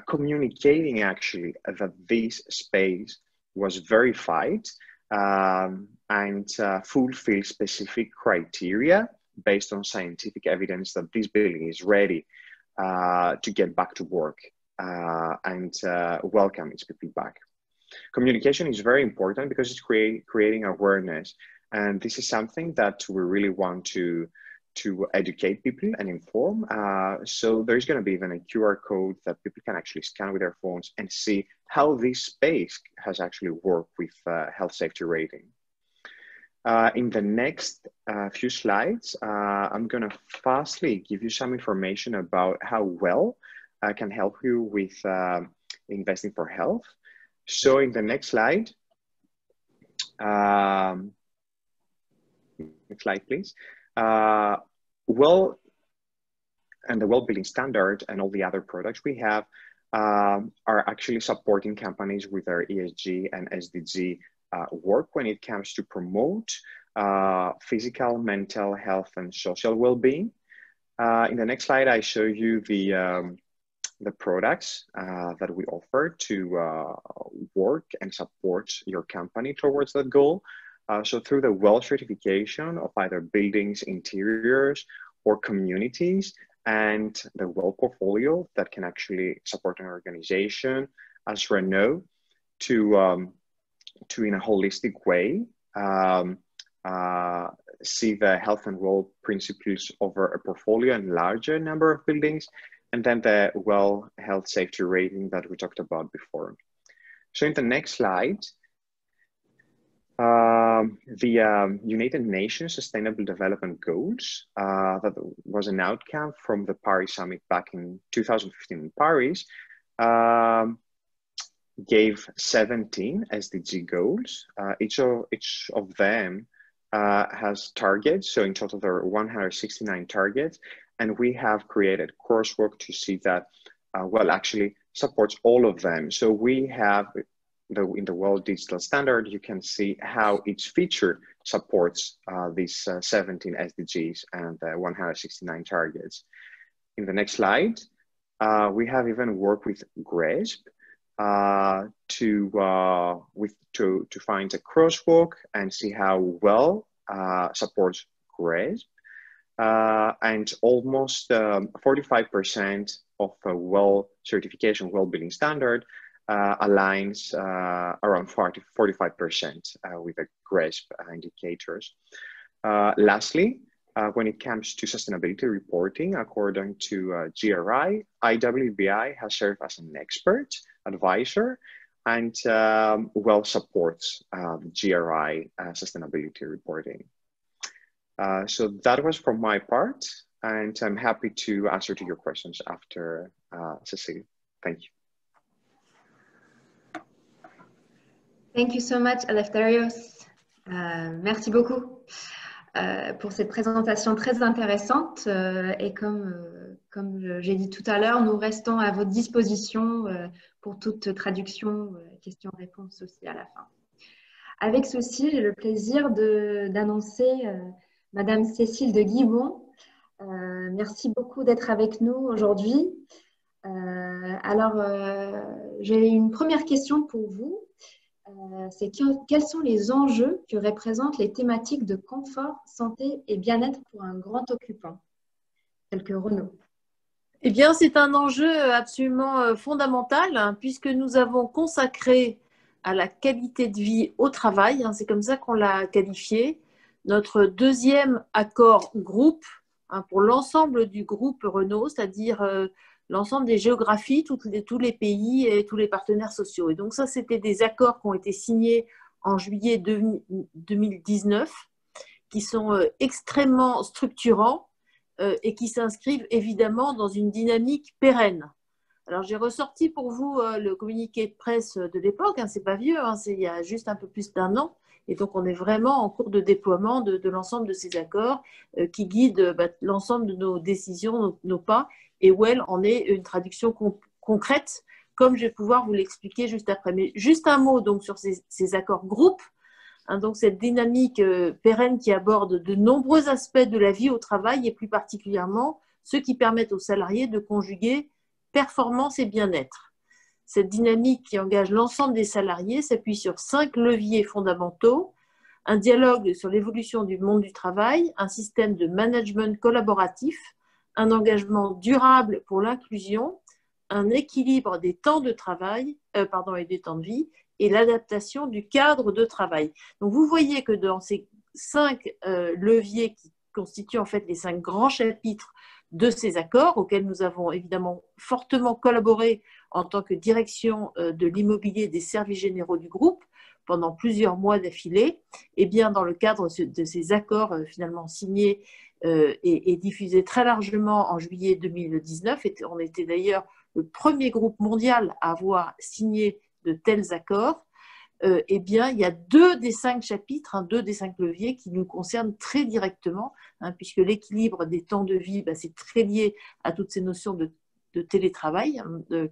communicating actually that this space was verified and fulfills specific criteria based on scientific evidence that this building is ready to get back to work and welcome its people back. Communication is very important because it's creating awareness. And this is something that we really want to educate people and inform. So there's going to be even a QR code that people can actually scan with their phones and see how this space has actually worked with health safety rating. In the next few slides, I'm going to fastly give you some information about how Well can help you with investing for health. So in the next slide, next slide, please. Well, and the Well Building Standard and all the other products we have are actually supporting companies with their ESG and SDG work when it comes to promote physical, mental health, and social well-being. In the next slide, I show you the products that we offer to work and support your company towards that goal. So through the Well certification of either buildings, interiors, or communities, and the Well portfolio that can actually support an organization as Renault to in a holistic way see the health and well principles over a portfolio and larger number of buildings, and then the Well health safety rating that we talked about before. So in the next slide, the United Nations Sustainable Development Goals that was an outcome from the Paris Summit back in 2015 in Paris gave 17 SDG goals. Each of them has targets. So in total, there are 169 targets. And we have created coursework to see that Well actually supports all of them. So we have in the Well Digital Standard, you can see how each feature supports these 17 SDGs and 169 targets. In the next slide, we have even worked with GRESB to find a crosswalk and see how Well supports GRESB. And almost 45% of a Well certification, Well Building Standard aligns around 45% with the GRESB indicators. Lastly, when it comes to sustainability reporting, according to GRI, IWBI has served as an expert advisor and Well supports GRI sustainability reporting. So that was from my part, and I'm happy to answer to your questions after Cécile. Thank you. Thank you so much, Eleftherios. Merci beaucoup pour cette présentation très intéressante. Et comme j'ai dit tout à l'heure, nous restons à votre disposition pour toute traduction, questions-réponses aussi à la fin. Avec ceci, j'ai le plaisir d'annoncer Madame Cécile de Guibon. Merci beaucoup d'être avec nous aujourd'hui. Alors, j'ai une première question pour vous. C'est quels sont les enjeux que représentent les thématiques de confort, santé et bien-être pour un grand occupant, tel que Renault? Eh bien, c'est un enjeu absolument fondamental, hein, puisque nous avons consacré à la qualité de vie au travail, hein, c'est comme ça qu'on l'a qualifié, notre deuxième accord groupe hein, pour l'ensemble du groupe Renault, c'est-à-dire l'ensemble des géographies, tous les pays et tous les partenaires sociaux. Et donc ça, c'était des accords qui ont été signés en juillet 2019, qui sont extrêmement structurants et qui s'inscrivent évidemment dans une dynamique pérenne. Alors, j'ai ressorti pour vous le communiqué de presse de l'époque, hein, c'est pas vieux, hein, c'est il y a juste un peu plus d'un an. Et donc, on est vraiment en cours de déploiement de l'ensemble de ces accords qui guident l'ensemble de nos décisions, nos pas. Et Well en est une traduction concrète, comme je vais pouvoir vous l'expliquer juste après. Mais juste un mot donc, sur ces accords groupes. Hein, donc, cette dynamique pérenne qui aborde de nombreux aspects de la vie au travail et plus particulièrement ceux qui permettent aux salariés de conjuguer performance et bien-être. Cette dynamique qui engage l'ensemble des salariés s'appuie sur 5 leviers fondamentaux, un dialogue sur l'évolution du monde du travail, un système de management collaboratif, un engagement durable pour l'inclusion, un équilibre des temps de travail, et des temps de vie, et l'adaptation du cadre de travail. Donc vous voyez que dans ces 5 leviers qui constituent en fait les 5 grands chapitres de ces accords, auxquels nous avons évidemment fortement collaboré en tant que direction de l'immobilier des services généraux du groupe, pendant plusieurs mois d'affilée. Et bien, dans le cadre de ces accords finalement signés et diffusés très largement en juillet 2019, et on était d'ailleurs le premier groupe mondial à avoir signé de tels accords, eh bien, il y a 2 des 5 chapitres, 2 des 5 leviers qui nous concernent très directement, puisque l'équilibre des temps de vie, c'est très lié à toutes ces notions de télétravail,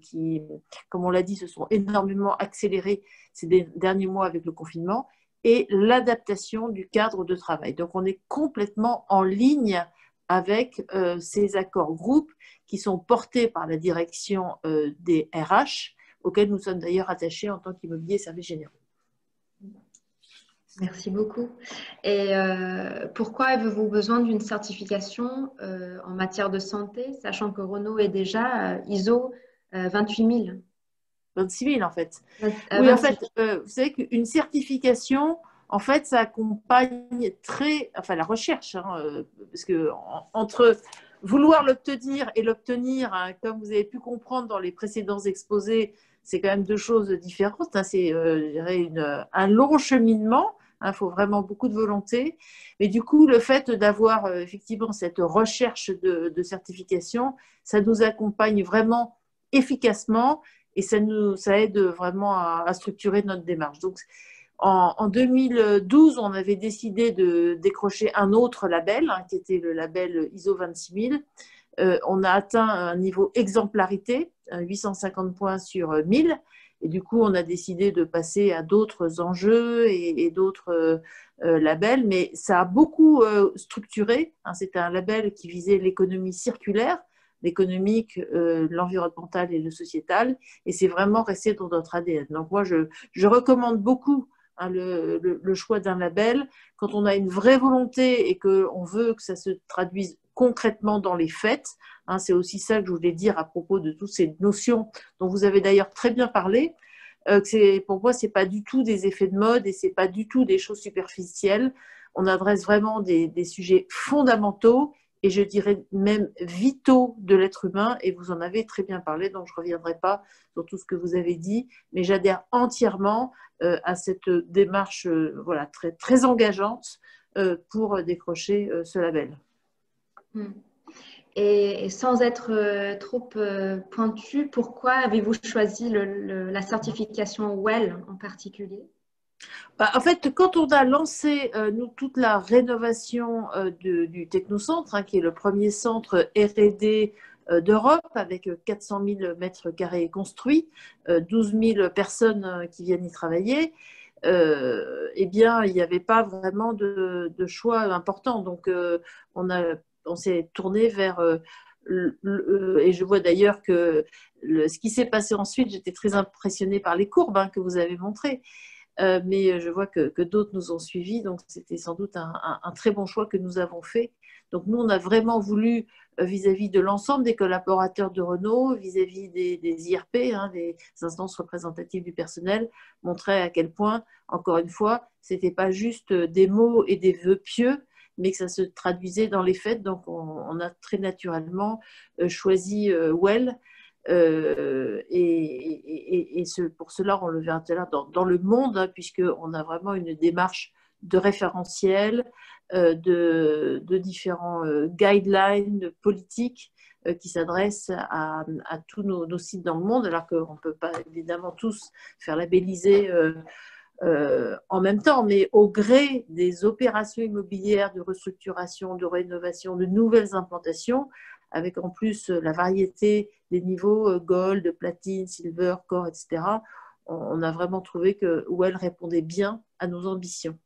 qui, comme on l'a dit, se sont énormément accélérées ces derniers mois avec le confinement, et l'adaptation du cadre de travail. Donc, on est complètement en ligne avec ces accords groupes qui sont portés par la direction des RH, auxquels nous sommes d'ailleurs attachés en tant qu'immobilier services généraux. Merci beaucoup. Et pourquoi avez-vous besoin d'une certification en matière de santé, sachant que Renault est déjà ISO 28 000? 26 000 en fait. Oui, 26 000. En fait, vous savez qu'une certification, en fait, ça accompagne la recherche, parce que entre vouloir l'obtenir et l'obtenir, comme vous avez pu comprendre dans les précédents exposés, c'est quand même 2 choses différentes. C'est, je dirais, un long cheminement. Il faut vraiment beaucoup de volonté. Mais du coup, le fait d'avoir effectivement cette recherche de certification, ça nous accompagne vraiment efficacement et ça aide vraiment à structurer notre démarche. Donc, en 2012, on avait décidé de décrocher un autre label, qui était le label ISO 26 000. On a atteint un niveau exemplarité, 850 points sur 1000. Et du coup, on a décidé de passer à d'autres enjeux et d'autres labels. Mais ça a beaucoup structuré. C'était un label qui visait l'économie circulaire, l'économique, l'environnemental et le sociétal. Et c'est vraiment resté dans notre ADN. Donc moi, je recommande beaucoup le choix d'un label. Quand on a une vraie volonté et qu'on veut que ça se traduise concrètement dans les faits, c'est aussi ça que je voulais dire à propos de toutes ces notions dont vous avez d'ailleurs très bien parlé, pour moi, ce n'est pas du tout des effets de mode et ce n'est pas du tout des choses superficielles. On adresse vraiment des sujets fondamentaux et je dirais même vitaux de l'être humain, et vous en avez très bien parlé, donc je ne reviendrai pas sur tout ce que vous avez dit, mais j'adhère entièrement à cette démarche très, très engageante pour décrocher ce label. Et sans être trop pointu, pourquoi avez-vous choisi la certification WELL en particulier? En fait, quand on a lancé toute la rénovation du Technocentre, qui est le premier centre R&D d'Europe, avec 400 000 mètres carrés construits, 12 000 personnes qui viennent y travailler, eh bien, il n'y avait pas vraiment de choix important. Donc, on s'est tourné vers... et je vois d'ailleurs que ce qui s'est passé ensuite, j'étais très impressionnée par les courbes que vous avez montrées. Mais je vois que d'autres nous ont suivis, donc c'était sans doute un très bon choix que nous avons fait. Donc nous, on a vraiment voulu, vis-à-vis de l'ensemble des collaborateurs de Renault, vis-à-vis des IRP, des instances représentatives du personnel, montrer à quel point, encore une fois, ce n'était pas juste des mots et des vœux pieux, mais que ça se traduisait dans les faits. Donc on a très naturellement choisi WELL. Pour cela, on le verra tout à l'heure dans le monde, puisqu'on a vraiment une démarche de référentiel, de différents guidelines politiques qui s'adressent à tous nos sites dans le monde, alors qu'on ne peut pas évidemment tous faire labelliser en même temps, mais au gré des opérations immobilières de restructuration, de rénovation, de nouvelles implantations, avec en plus la variété des niveaux gold, platine, silver, core, etc. On a vraiment trouvé que WELL répondait bien à nos ambitions.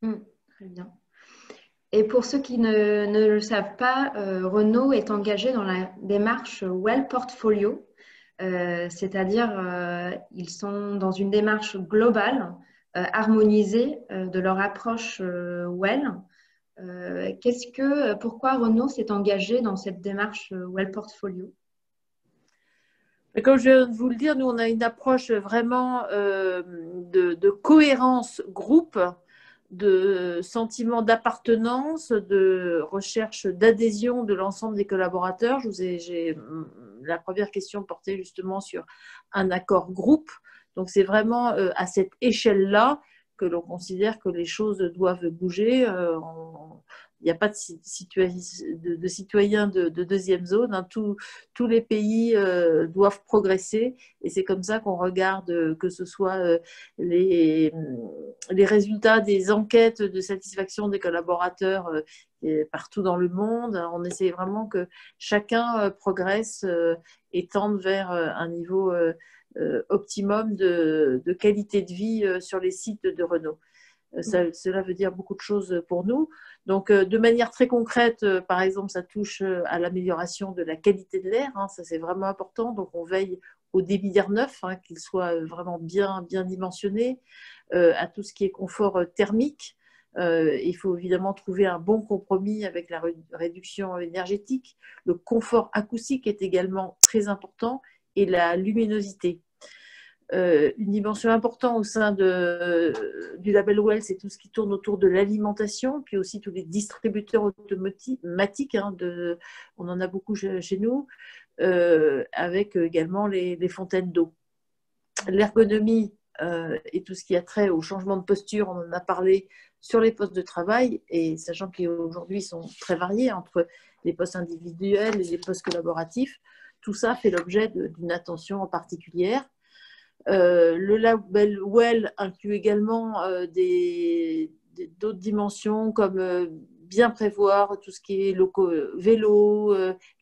Très bien. Et pour ceux qui ne le savent pas, Renault est engagé dans la démarche WELL Portfolio, c'est-à-dire ils sont dans une démarche globale, harmonisée de leur approche WELL. Pourquoi Renault s'est engagé dans cette démarche WELL Portfolio? Comme je viens de vous le dire, nous, on a une approche vraiment de cohérence groupe, de sentiment d'appartenance, de recherche d'adhésion de l'ensemble des collaborateurs. La première question portait justement sur un accord groupe. Donc, c'est vraiment à cette échelle-là que l'on considère que les choses doivent bouger. Il n'y a pas de citoyens de deuxième zone. Hein. Tous les pays doivent progresser et c'est comme ça qu'on regarde que ce soit les résultats des enquêtes de satisfaction des collaborateurs partout dans le monde. On essaie vraiment que chacun progresse et tende vers un niveau optimum de qualité de vie sur les sites de Renault. Cela veut dire beaucoup de choses pour nous. Donc, de manière très concrète, par exemple, ça touche à l'amélioration de la qualité de l'air. Hein, ça, c'est vraiment important. Donc, on veille au débit d'air neuf, hein, qu'il soit vraiment bien dimensionné, à tout ce qui est confort thermique. Il faut évidemment trouver un bon compromis avec la réduction énergétique. Le confort acoustique est également très important et la luminosité. Une dimension importante au sein du label Well, c'est tout ce qui tourne autour de l'alimentation, puis aussi tous les distributeurs automatiques, hein, on en a beaucoup chez nous, avec également les fontaines d'eau. L'ergonomie et tout ce qui a trait au changement de posture, on en a parlé sur les postes de travail, et sachant qu'aujourd'hui ils sont très variés entre les postes individuels et les postes collaboratifs, tout ça fait l'objet d'une attention en particulière. Le label Well inclut également d'autres dimensions comme bien prévoir tout ce qui est locaux, vélo,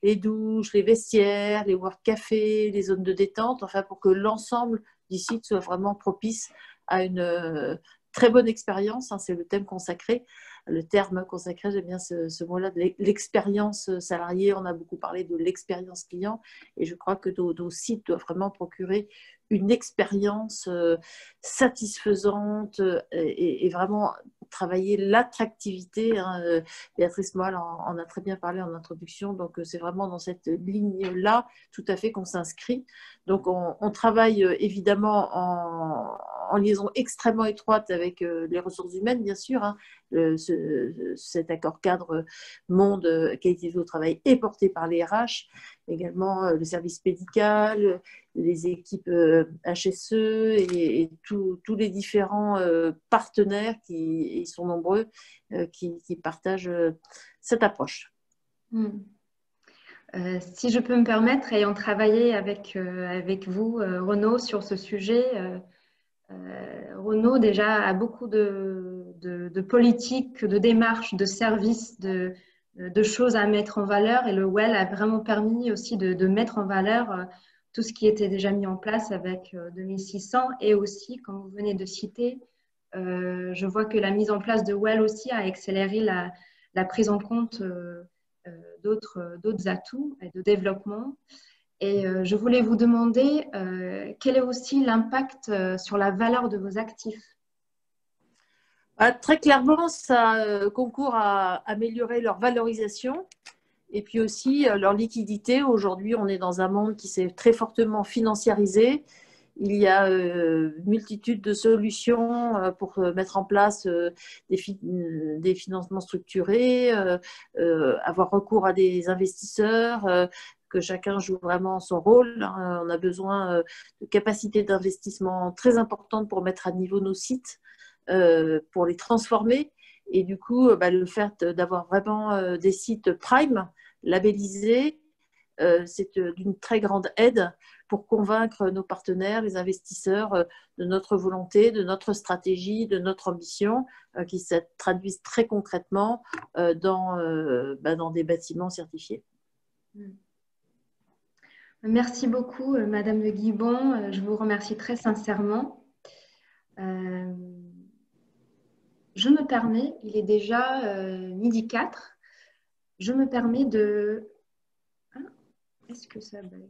les douches, les vestiaires, les work cafés, les zones de détente, enfin pour que l'ensemble du site soit vraiment propice à une très bonne expérience. Hein, c'est le thème consacré. Le terme consacré, j'aime bien ce mot-là, de l'expérience salariée. On a beaucoup parlé de l'expérience client et je crois que nos sites doivent vraiment procurer une expérience satisfaisante et vraiment travailler l'attractivité. Hein. Béatrice Moal en a très bien parlé en introduction, donc c'est vraiment dans cette ligne-là tout à fait qu'on s'inscrit. Donc on travaille évidemment en liaison extrêmement étroite avec les ressources humaines, bien sûr. Hein. Cet accord cadre monde qualité de vie au travail est porté par les RH, également le service médical, les équipes HSE et tous les différents partenaires, ils sont nombreux, qui partagent cette approche. Si je peux me permettre, ayant travaillé avec vous, Renaud, sur ce sujet, Renaud déjà a beaucoup de politiques, de démarches, de services, de choses à mettre en valeur, et le Well a vraiment permis aussi de mettre en valeur tout ce qui était déjà mis en place avec 2600 et aussi, comme vous venez de citer, je vois que la mise en place de Well aussi a accéléré la prise en compte d'autres atouts et de développement. Et je voulais vous demander quel est aussi l'impact sur la valeur de vos actifs? Très clairement, ça concourt à améliorer leur valorisation et puis aussi leur liquidité. Aujourd'hui, on est dans un monde qui s'est très fortement financiarisé. Il y a une multitude de solutions pour mettre en place des financements structurés, avoir recours à des investisseurs, que chacun joue vraiment son rôle. On a besoin de capacités d'investissement très importantes pour mettre à niveau nos sites, pour les transformer. Et du coup, le fait d'avoir vraiment des sites prime, labellisés, c'est d'une très grande aide pour convaincre nos partenaires, les investisseurs, de notre volonté, de notre stratégie, de notre ambition, qui se traduisent très concrètement dans des bâtiments certifiés. Merci beaucoup, Madame Le Guibon. Je vous remercie très sincèrement. Je me permets, il est déjà 12h04, je me permets de... Est-ce que ça bug?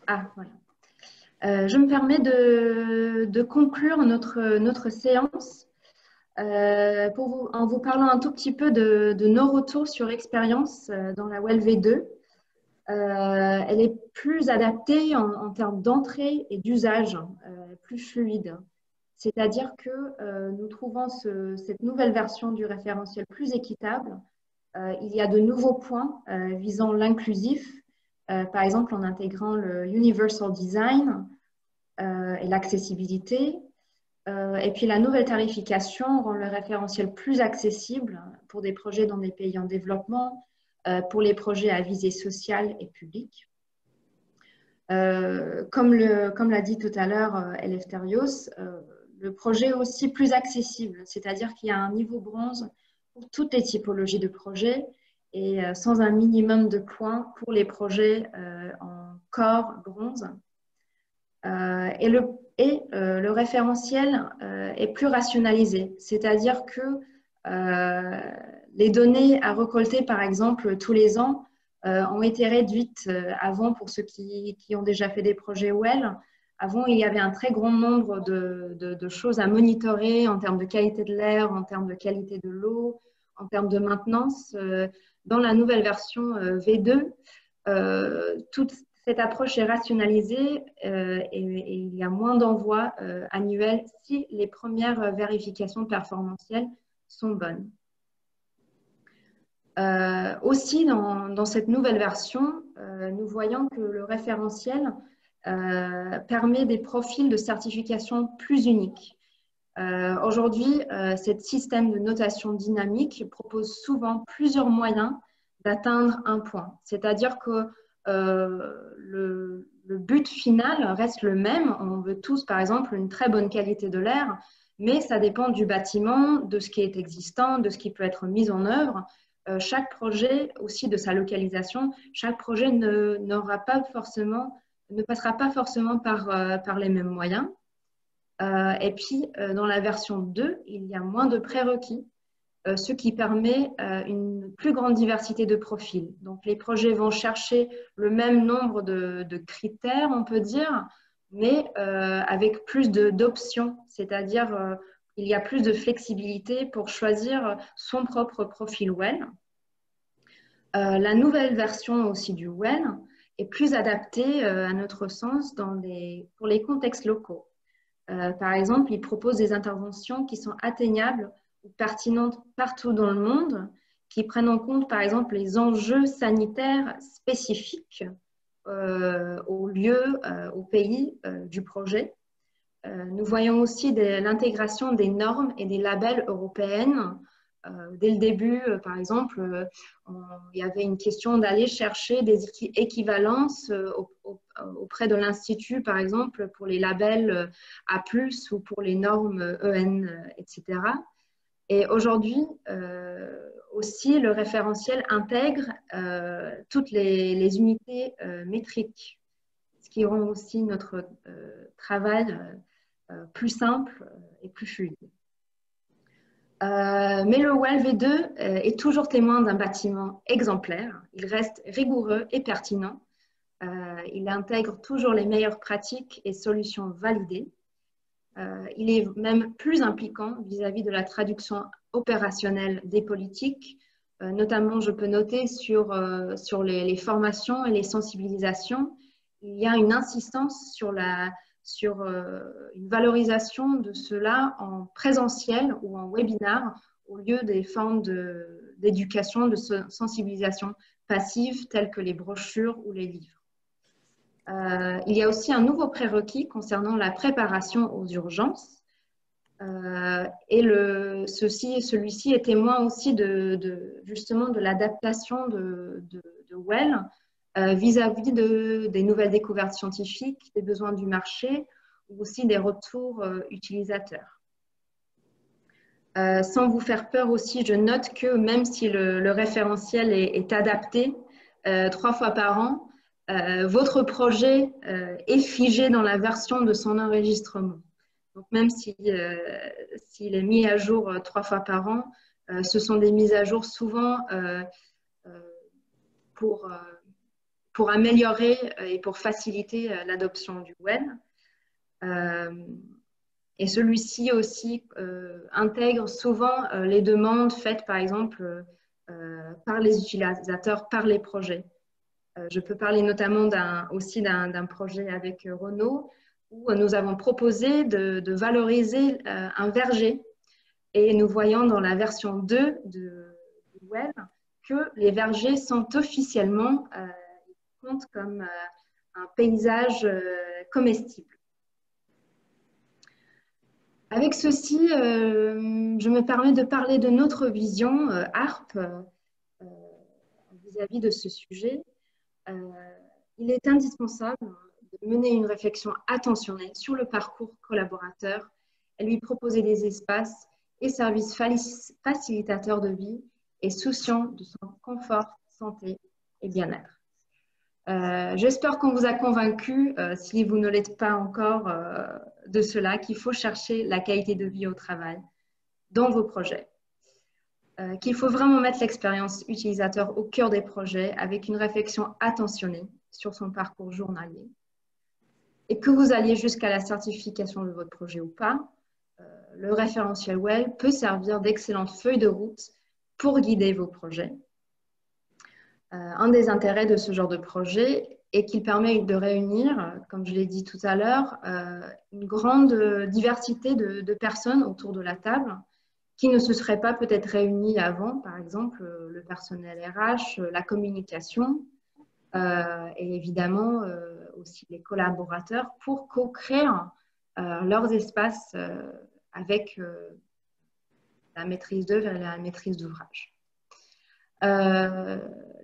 Ah, voilà. Je me permets de conclure notre séance en vous parlant un tout petit peu de nos retours sur expérience dans la Well V2. Elle est plus adaptée en termes d'entrée et d'usage, plus fluide. C'est-à-dire que nous trouvons cette nouvelle version du référentiel plus équitable. Il y a de nouveaux points visant l'inclusif, par exemple en intégrant le Universal Design, et l'accessibilité. Et puis la nouvelle tarification rend le référentiel plus accessible pour des projets dans des pays en développement, pour les projets à visée sociale et publique. Comme l'a dit tout à l'heure Eleftherios, le projet est aussi plus accessible, c'est-à-dire qu'il y a un niveau bronze pour toutes les typologies de projets et sans un minimum de points pour les projets en corps bronze. Et le référentiel est plus rationalisé, c'est-à-dire que les données à récolter, par exemple, tous les ans, ont été réduites avant pour ceux qui ont déjà fait des projets WELL. Avant, il y avait un très grand nombre de choses à monitorer en termes de qualité de l'air, en termes de qualité de l'eau, en termes de maintenance. Dans la nouvelle version V2, toute cette approche est rationalisée et il y a moins d'envois annuels si les premières vérifications performantielles sont bonnes. Aussi, dans cette nouvelle version, nous voyons que le référentiel permet des profils de certification plus uniques. Aujourd'hui, ce système de notation dynamique propose souvent plusieurs moyens d'atteindre un point. C'est-à-dire que le but final reste le même. On veut tous, par exemple, une très bonne qualité de l'air, mais ça dépend du bâtiment, de ce qui est existant, de ce qui peut être mis en œuvre. Chaque projet, aussi de sa localisation, chaque projet ne passera pas forcément par les mêmes moyens. Et puis, dans la version 2, il y a moins de prérequis, ce qui permet une plus grande diversité de profils. Donc, les projets vont chercher le même nombre de critères, on peut dire, mais avec plus d'options, c'est-à-dire il y a plus de flexibilité pour choisir son propre profil WELL. La nouvelle version aussi du WELL est plus adaptée, à notre sens, pour les contextes locaux. Par exemple, il propose des interventions qui sont atteignables ou pertinentes partout dans le monde, qui prennent en compte, par exemple, les enjeux sanitaires spécifiques au lieu, au pays du projet. Nous voyons aussi l'intégration des normes et des labels européennes. Dès le début, par exemple, il y avait une question d'aller chercher des équivalences auprès de l'Institut, par exemple, pour les labels A+, ou pour les normes EN, etc. Et aujourd'hui, aussi, le référentiel intègre toutes les unités métriques, ce qui rend aussi notre travail plus simple et plus fluide. Mais le WELL V2 est toujours témoin d'un bâtiment exemplaire. Il reste rigoureux et pertinent. Il intègre toujours les meilleures pratiques et solutions validées. Il est même plus impliquant vis-à-vis de la traduction opérationnelle des politiques. Notamment, je peux noter sur les formations et les sensibilisations, il y a une insistance sur une valorisation de cela en présentiel ou en webinar au lieu des formes d'éducation, de sensibilisation passive telles que les brochures ou les livres. Il y a aussi un nouveau prérequis concernant la préparation aux urgences et celui-ci est témoin aussi justement de l'adaptation de WELL vis-à-vis des nouvelles découvertes scientifiques, des besoins du marché ou aussi des retours utilisateurs. Sans vous faire peur aussi, je note que même si le référentiel est adapté 3 fois par an, votre projet est figé dans la version de son enregistrement. Donc même s'il est mis à jour 3 fois par an, ce sont des mises à jour souvent pour améliorer et pour faciliter l'adoption du WELL. Et celui-ci aussi intègre souvent les demandes faites par exemple par les utilisateurs, par les projets. Je peux parler notamment aussi d'un projet avec Renault où nous avons proposé de valoriser un verger et nous voyons dans la version 2 du WELL que les vergers sont officiellement comptent comme un paysage comestible. Avec ceci, je me permets de parler de notre vision ARP vis-à-vis de ce sujet. Il est indispensable de mener une réflexion attentionnée sur le parcours collaborateur et lui proposer des espaces et services facilitateurs de vie et souciants de son confort, santé et bien-être. J'espère qu'on vous a convaincu, si vous ne l'êtes pas encore, de cela, qu'il faut chercher la qualité de vie au travail dans vos projets. Qu'il faut vraiment mettre l'expérience utilisateur au cœur des projets avec une réflexion attentionnée sur son parcours journalier. Et que vous alliez jusqu'à la certification de votre projet ou pas, le référentiel WELL peut servir d'excellente feuille de route pour guider vos projets. Un des intérêts de ce genre de projet est qu'il permet de réunir, comme je l'ai dit tout à l'heure, une grande diversité de personnes autour de la table qui ne se seraient pas peut-être réunies avant, par exemple le personnel RH, la communication et évidemment aussi les collaborateurs pour co-créer leurs espaces avec la maîtrise d'œuvre et la maîtrise d'ouvrage.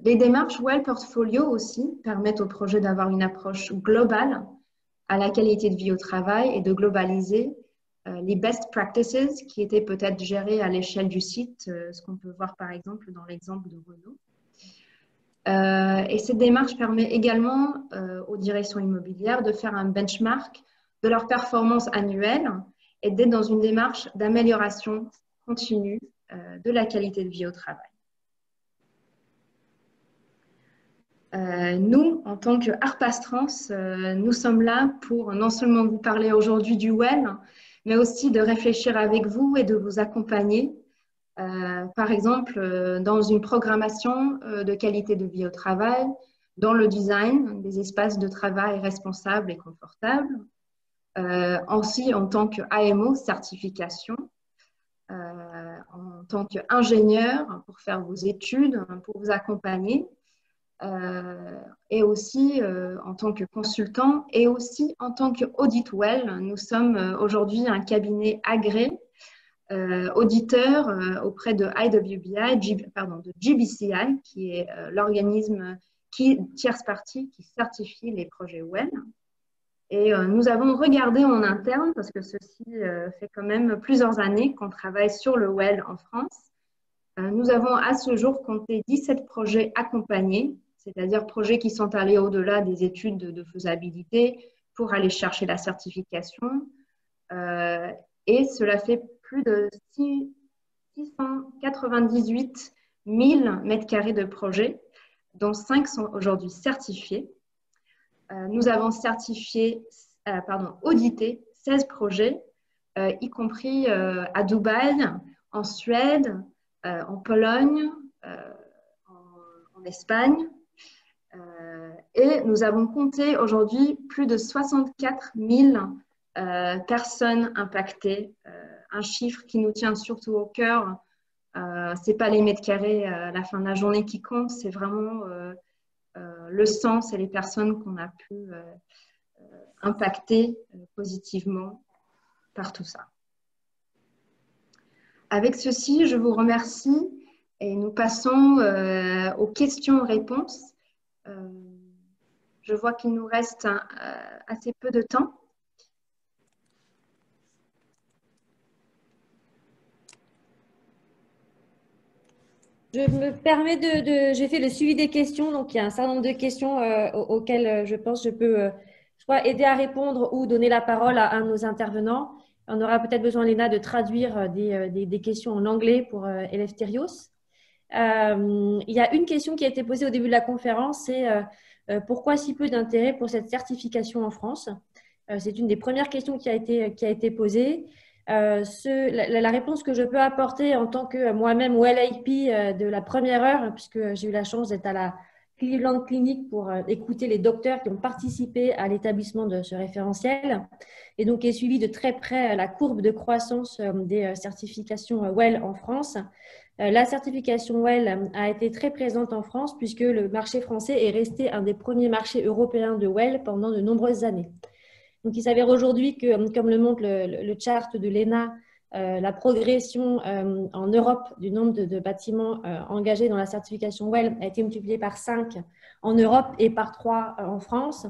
Les démarches WELL Portfolio aussi permettent au projet d'avoir une approche globale à la qualité de vie au travail et de globaliser les best practices qui étaient peut-être gérées à l'échelle du site, ce qu'on peut voir par exemple dans l'exemple de Renault. Et cette démarche permet également aux directions immobilières de faire un benchmark de leur performance annuelle et d'être dans une démarche d'amélioration continue de la qualité de vie au travail. Nous, en tant que Arpastrans, nous sommes là pour non seulement vous parler aujourd'hui du WELL, mais aussi de réfléchir avec vous et de vous accompagner, par exemple, dans une programmation de qualité de vie au travail, dans le design des espaces de travail responsables et confortables, aussi en tant qu'AMO certification, en tant qu'ingénieur pour faire vos études, pour vous accompagner, et aussi en tant que consultant et aussi en tant qu'audit WELL. Nous sommes aujourd'hui un cabinet agréé auditeur auprès de de GBCI, qui est l'organisme tierce partie qui certifie les projets WELL. Et nous avons regardé en interne, parce que ceci fait quand même plusieurs années qu'on travaille sur le WELL en France. Nous avons à ce jour compté 17 projets accompagnés, c'est-à-dire projets qui sont allés au-delà des études de faisabilité pour aller chercher la certification. Et cela fait plus de 698 000 m² de projets, dont 5 sont aujourd'hui certifiés. Nous avons audité 16 projets, y compris à Dubaï, en Suède, en Pologne, en Espagne. Et nous avons compté aujourd'hui plus de 64 000 personnes impactées, un chiffre qui nous tient surtout au cœur. Ce n'est pas les mètres carrés à la fin de la journée qui comptent, c'est vraiment le sens et les personnes qu'on a pu impacter positivement par tout ça. Avec ceci, je vous remercie et nous passons aux questions-réponses. Je vois qu'il nous reste assez peu de temps. Je me permets j'ai fait le suivi des questions, donc il y a un certain nombre de questions auxquelles je pense je peux soit aider à répondre ou donner la parole à un de nos intervenants. On aura peut-être besoin, Léna, de traduire des questions en anglais pour Eleftherios. Il y a une question qui a été posée au début de la conférence, c'est pourquoi si peu d'intérêt pour cette certification en France? C'est une des premières questions qui a été posée. La réponse que je peux apporter en tant que moi-même WELL-IP de la première heure, puisque j'ai eu la chance d'être à la Cleveland Clinic pour écouter les docteurs qui ont participé à l'établissement de ce référentiel et donc ai suivi de très près la courbe de croissance des certifications WELL en France. La certification WELL a été très présente en France puisque le marché français est resté un des premiers marchés européens de WELL pendant de nombreuses années. Donc, il s'avère aujourd'hui que, comme le montre le chart de l'ENA, la progression en Europe du nombre de bâtiments engagés dans la certification WELL a été multipliée par 5 en Europe et par 3 en France.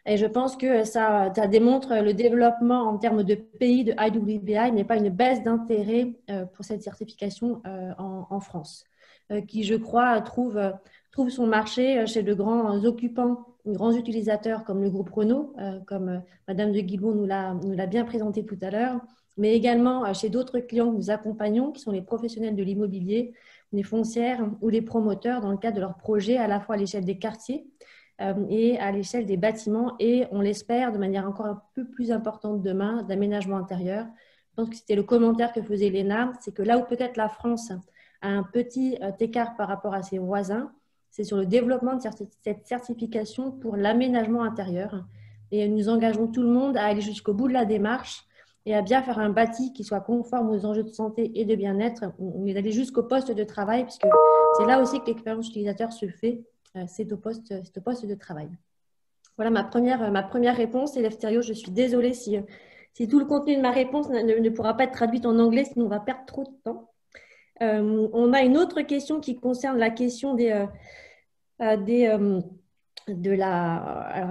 Et je pense que ça démontre le développement en termes de pays de IWBI, mais pas une baisse d'intérêt pour cette certification en France, qui, je crois, trouve son marché chez de grands occupants, de grands utilisateurs comme le groupe Renault, comme Madame de Guilbault nous l'a bien présenté tout à l'heure, mais également chez d'autres clients que nous accompagnons, qui sont les professionnels de l'immobilier, les foncières ou les promoteurs dans le cadre de leurs projets, à la fois à l'échelle des quartiers et à l'échelle des bâtiments, et on l'espère de manière encore un peu plus importante demain, d'aménagement intérieur. Je pense que c'était le commentaire que faisait l'ENA, c'est que là où peut-être la France a un petit écart par rapport à ses voisins, c'est sur le développement de cette certification pour l'aménagement intérieur. Et nous engageons tout le monde à aller jusqu'au bout de la démarche et à bien faire un bâti qui soit conforme aux enjeux de santé et de bien-être, mais d'aller jusqu'au poste de travail, puisque c'est là aussi que l'expérience utilisateur se fait, c'est au poste de travail. Voilà ma première réponse. Et Elefthérios, je suis désolée si tout le contenu de ma réponse ne pourra pas être traduit en anglais, sinon on va perdre trop de temps. On a une autre question qui concerne la question alors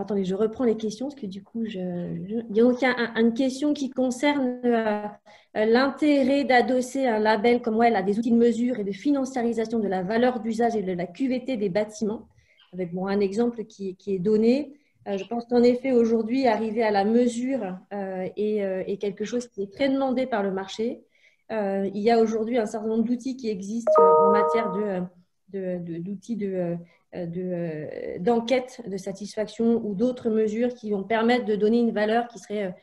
attendez, je reprends les questions parce que du coup, donc il y a une question qui concerne l'intérêt d'adosser un label comme WELL à des outils de mesure et de financiarisation de la valeur d'usage et de la QVT des bâtiments, avec un exemple qui est donné. Je pense qu'en effet, aujourd'hui, arriver à la mesure est quelque chose qui est très demandé par le marché. Il y a aujourd'hui un certain nombre d'outils qui existent en matière d'outils d'enquête de satisfaction ou d'autres mesures qui vont permettre de donner une valeur qui serait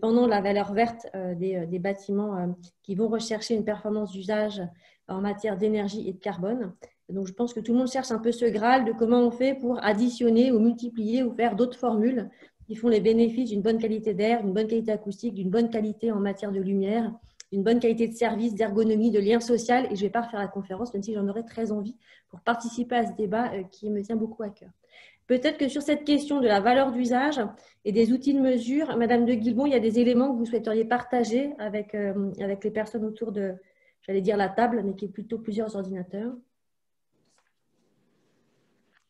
pendant la valeur verte des bâtiments qui vont rechercher une performance d'usage en matière d'énergie et de carbone. Donc, je pense que tout le monde cherche un peu ce Graal de comment on fait pour additionner ou multiplier ou faire d'autres formules qui font les bénéfices d'une bonne qualité d'air, d'une bonne qualité acoustique, d'une bonne qualité en matière de lumière, d'une bonne qualité de service, d'ergonomie, de lien social. Et je ne vais pas refaire la conférence, même si j'en aurais très envie, pour participer à ce débat qui me tient beaucoup à cœur. Peut-être que sur cette question de la valeur d'usage et des outils de mesure, Madame de Guilbault, il y a des éléments que vous souhaiteriez partager avec les personnes autour de, j'allais dire la table, mais qui est plutôt plusieurs ordinateurs.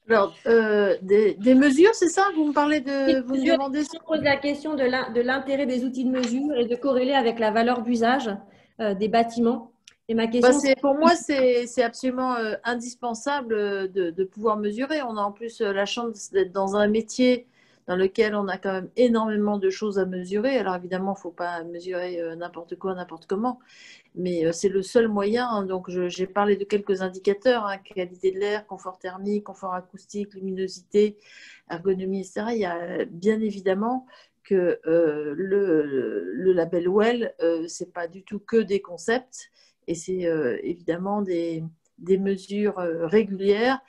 Alors, des mesures, c'est ça? Vous me parlez de… Vous me demandez… Je pose la question de l'intérêt des outils de mesure et de corréler avec la valeur d'usage des bâtiments. Et ma question, pour moi, c'est absolument indispensable de pouvoir mesurer. On a en plus la chance d'être dans un métier dans lequel on a quand même énormément de choses à mesurer. Alors évidemment, il ne faut pas mesurer n'importe quoi, n'importe comment, mais c'est le seul moyen. Hein. Donc j'ai parlé de quelques indicateurs, hein, qualité de l'air, confort thermique, confort acoustique, luminosité, ergonomie, etc. Il y a bien évidemment que le label WELL, ce n'est pas du tout que des concepts, et c'est évidemment des mesures régulières,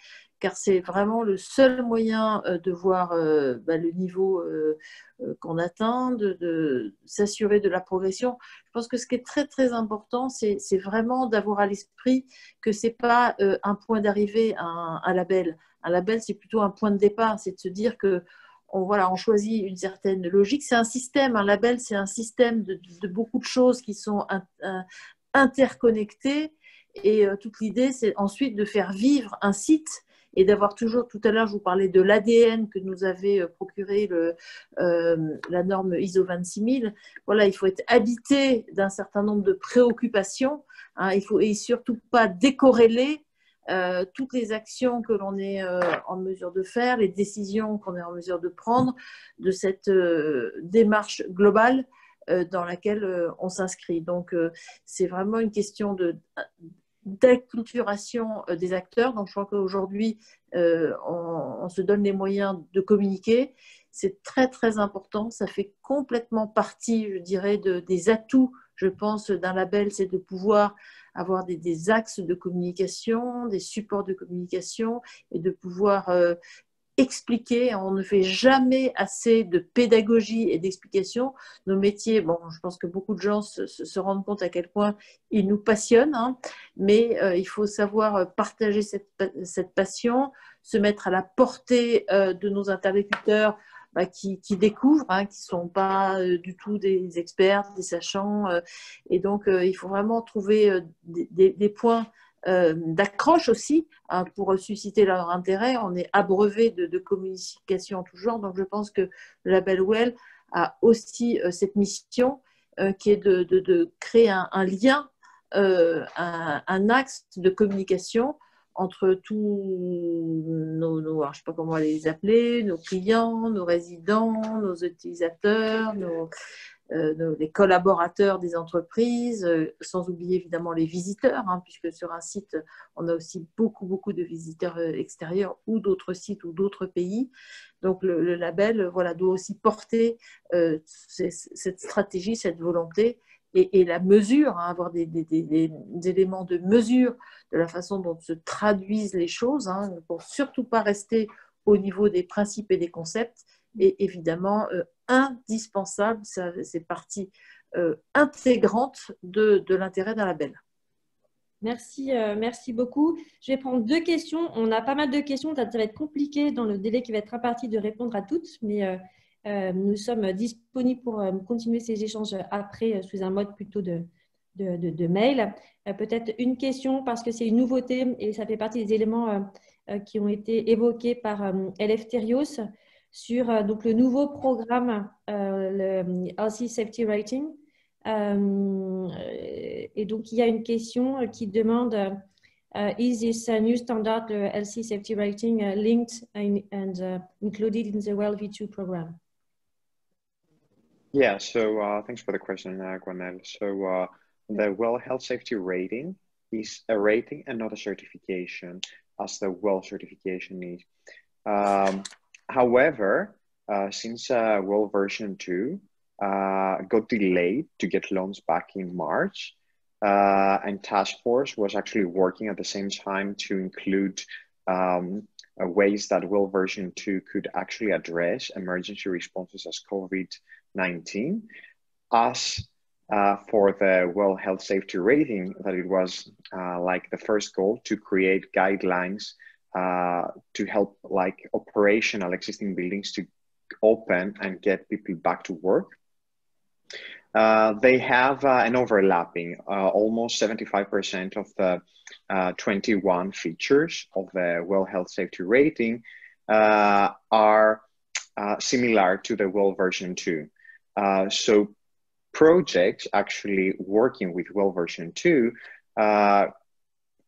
car c'est vraiment le seul moyen de voir le niveau qu'on atteint, de s'assurer de la progression. Je pense que ce qui est très, très important, c'est vraiment d'avoir à l'esprit que ce n'est pas un point d'arrivée, un label. Un label, c'est plutôt un point de départ, c'est de se dire que on choisit une certaine logique. C'est un système, un label, c'est un système de beaucoup de choses qui sont interconnectées. Et toute l'idée, c'est ensuite de faire vivre un site et d'avoir toujours, tout à l'heure, je vous parlais de l'ADN que nous avait procuré la norme ISO 26000. Voilà, il faut être habité d'un certain nombre de préoccupations. Hein, il faut et surtout pas décorréler toutes les actions que l'on est en mesure de faire, les décisions qu'on est en mesure de prendre de cette démarche globale dans laquelle on s'inscrit. Donc, c'est vraiment une question d'acculturation des acteurs. Donc, je crois qu'aujourd'hui, on se donne les moyens de communiquer. C'est très, très important. Ça fait complètement partie, je dirais, des atouts, je pense, d'un label, c'est de pouvoir avoir des axes de communication, des supports de communication et de pouvoir expliquer. On ne fait jamais assez de pédagogie et d'explication. Nos métiers, bon, je pense que beaucoup de gens se rendent compte à quel point ils nous passionnent, hein, mais il faut savoir partager cette passion, se mettre à la portée de nos interlocuteurs qui découvrent, qui ne sont pas du tout des experts, des sachants. Et donc, il faut vraiment trouver des points d'accroche aussi pour susciter leur intérêt. On est abreuvé de communication en tout genre. Donc, je pense que le label Well a aussi cette mission qui est de créer un lien, un axe de communication entre tous alors, je ne sais pas comment les appeler, nos clients, nos résidents, nos utilisateurs, les collaborateurs des entreprises, sans oublier évidemment les visiteurs, puisque sur un site, on a aussi beaucoup de visiteurs extérieurs ou d'autres sites ou d'autres pays. Donc le label doit aussi porter cette stratégie, cette volonté et la mesure, avoir des éléments de mesure de la façon dont se traduisent les choses, pour surtout pas rester au niveau des principes et des concepts, et évidemment indispensable, c'est partie intégrante de l'intérêt d'un label. Merci, merci beaucoup. Je vais prendre 2 questions. On a pas mal de questions, ça va être compliqué dans le délai qui va être imparti de répondre à toutes, mais nous sommes disponibles pour continuer ces échanges après sous un mode plutôt de mail. Peut-être une question parce que c'est une nouveauté et ça fait partie des éléments qui ont été évoqués par Eleftherios sur donc le nouveau programme, le LC Safety Rating. Et donc, il y a une question qui demande is this new standard, the LC Safety Rating, linked and included in the WELL V2 program? Yeah, so thanks for the question, Gwanel. So the WELL Health Safety Rating is a rating and not a certification, as the WELL certification is. However, since WELL version 2 got delayed to get loans back in March, and Task Force was actually working at the same time to include ways that WELL version 2 could actually address emergency responses as COVID-19. As for the WELL Health Safety Rating, that it was like the first goal to create guidelines to help like operational existing buildings to open and get people back to work. They have an overlapping, almost 75% of the 21 features of the WELL Health Safety Rating are similar to the WELL version 2. So projects actually working with WELL version 2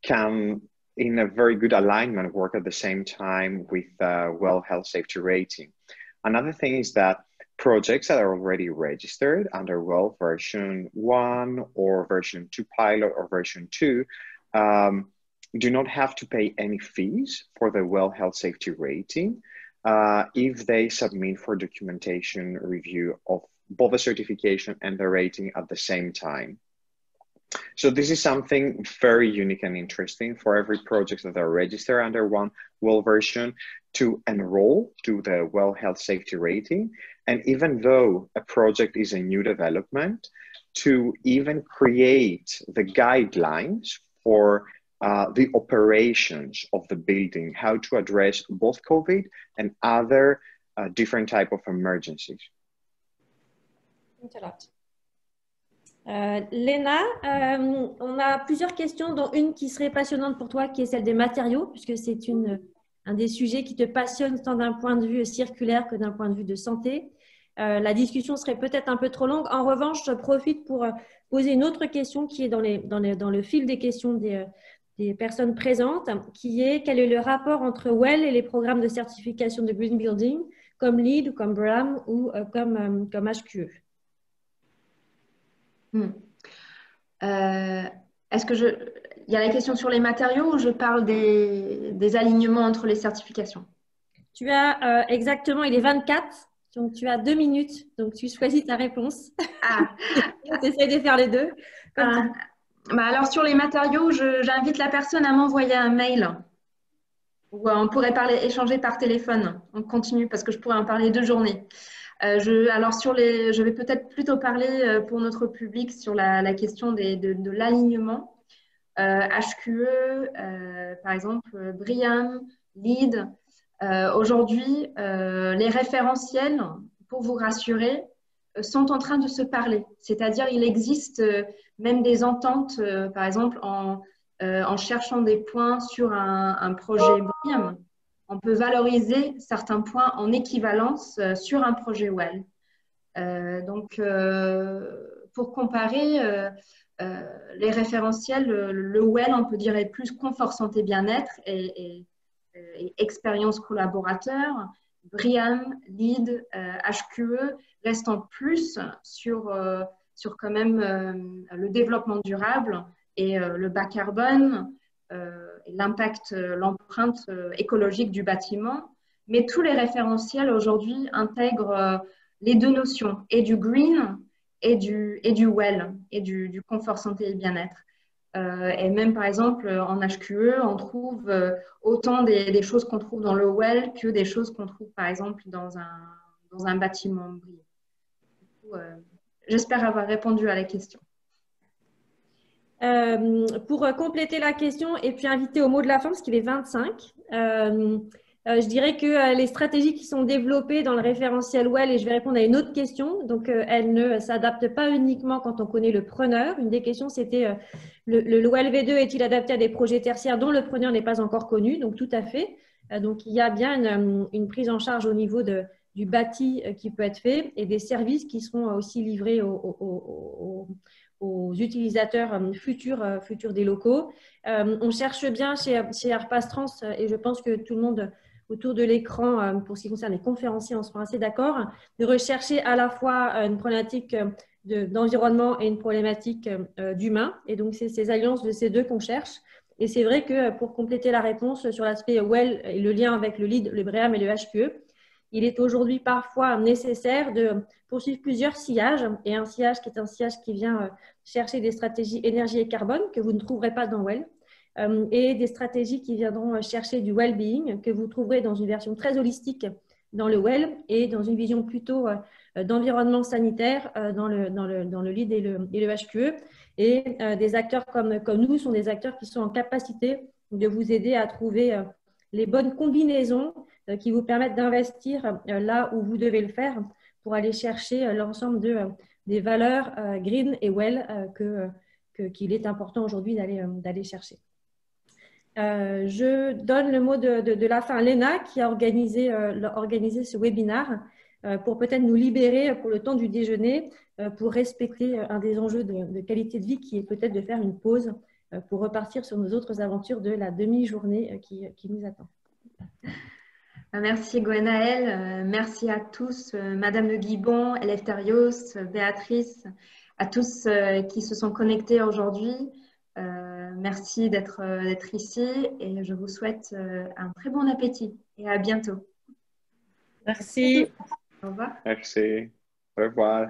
can, in a very good alignment, work at the same time with WELL Health Safety Rating. Another thing is that projects that are already registered under WELL version 1 or version 2 pilot or version 2 do not have to pay any fees for the WELL Health Safety Rating if they submit for documentation review of both the certification and the rating at the same time. So this is something very unique and interesting for every project that are registered under one WELL version to enroll to the WELL Health Safety Rating. And even though a project is a new development, to even create the guidelines for the operations of the building, how to address both COVID and other different type of emergencies. Thanks a lot. Léna, on a plusieurs questions, dont une qui serait passionnante pour toi, qui est celle des matériaux, puisque c'est un des sujets qui te passionne tant d'un point de vue circulaire que d'un point de vue de santé. La discussion serait peut-être un peu trop longue. En revanche, je profite pour poser une autre question qui est dans le fil des questions des personnes présentes, qui est quel est le rapport entre WELL et les programmes de certification de Green Building, comme LEED ou comme BRAM ou comme HQE. Est-ce que il y a la question sur les matériaux ou je parle des alignements entre les certifications? Tu as exactement, il est 24, donc tu as 2 minutes, donc tu choisis ta réponse. Tu essaies de faire les deux. Alors sur les matériaux, j'invite la personne à m'envoyer un mail où on pourrait échanger par téléphone. On continue parce que je pourrais en parler 2 journées. Je vais peut-être plutôt parler pour notre public sur la question de l'alignement. HQE, par exemple, BRIAM, LEED, Aujourd'hui, les référentiels, pour vous rassurer, sont en train de se parler. C'est-à-dire, il existe même des ententes, par exemple, en cherchant des points sur un projet BRIAM, on peut valoriser certains points en équivalence sur un projet WELL. Donc, pour comparer, les référentiels, le WELL, on peut dire, est plus confort, santé, bien-être et expérience collaborateur. BRIAM, LEED, HQE restent en plus sur quand même le développement durable et le bas carbone, l'impact, l'empreinte écologique du bâtiment. Mais tous les référentiels aujourd'hui intègrent les deux notions, et du green et du well, et du confort, santé et bien-être. Et même par exemple en HQE, on trouve autant des choses qu'on trouve dans le well que des choses qu'on trouve par exemple dans un bâtiment brillant. J'espère avoir répondu à la question. Pour compléter la question et puis inviter au mot de la fin, parce qu'il est 25, je dirais que les stratégies qui sont développées dans le référentiel WELL, et je vais répondre à une autre question, donc elles ne s'adaptent pas uniquement quand on connaît le preneur. Une des questions, c'était le WELL V2 est-il adapté à des projets tertiaires dont le preneur n'est pas encore connu? Donc tout à fait. Donc il y a bien une prise en charge au niveau du bâti qui peut être fait et des services qui seront aussi livrés aux utilisateurs futurs des locaux. On cherche bien chez Arpas Trans, et je pense que tout le monde autour de l'écran, pour ce qui concerne les conférenciers, on sera assez d'accord, de rechercher à la fois une problématique d'environnement et une problématique d'humain. Et donc, c'est ces alliances de ces deux qu'on cherche. Et c'est vrai que pour compléter la réponse sur l'aspect WELL et le lien avec le LEED, le BREEAM et le HQE, il est aujourd'hui parfois nécessaire de poursuivre plusieurs sillages, et un sillage qui est un sillage qui vient chercher des stratégies énergie et carbone que vous ne trouverez pas dans WELL, et des stratégies qui viendront chercher du well-being que vous trouverez dans une version très holistique dans le WELL et dans une vision plutôt d'environnement sanitaire dans le LEED et le HQE. Et des acteurs comme nous sont des acteurs qui sont en capacité de vous aider à trouver les bonnes combinaisons qui vous permettent d'investir là où vous devez le faire pour aller chercher l'ensemble des valeurs green et well qu'il est important aujourd'hui d'aller chercher. Je donne le mot de la fin à Léna qui a organisé ce webinaire pour peut-être nous libérer pour le temps du déjeuner pour respecter un des enjeux de qualité de vie qui est peut-être de faire une pause pour repartir sur nos autres aventures de la demi-journée qui nous attend. Merci Gwenaëlle, merci à tous, Madame de Guibon, Elefthérios, Béatrice, à tous qui se sont connectés aujourd'hui. Merci d'être ici et je vous souhaite un très bon appétit et à bientôt. Merci. Au revoir. Merci. Au revoir.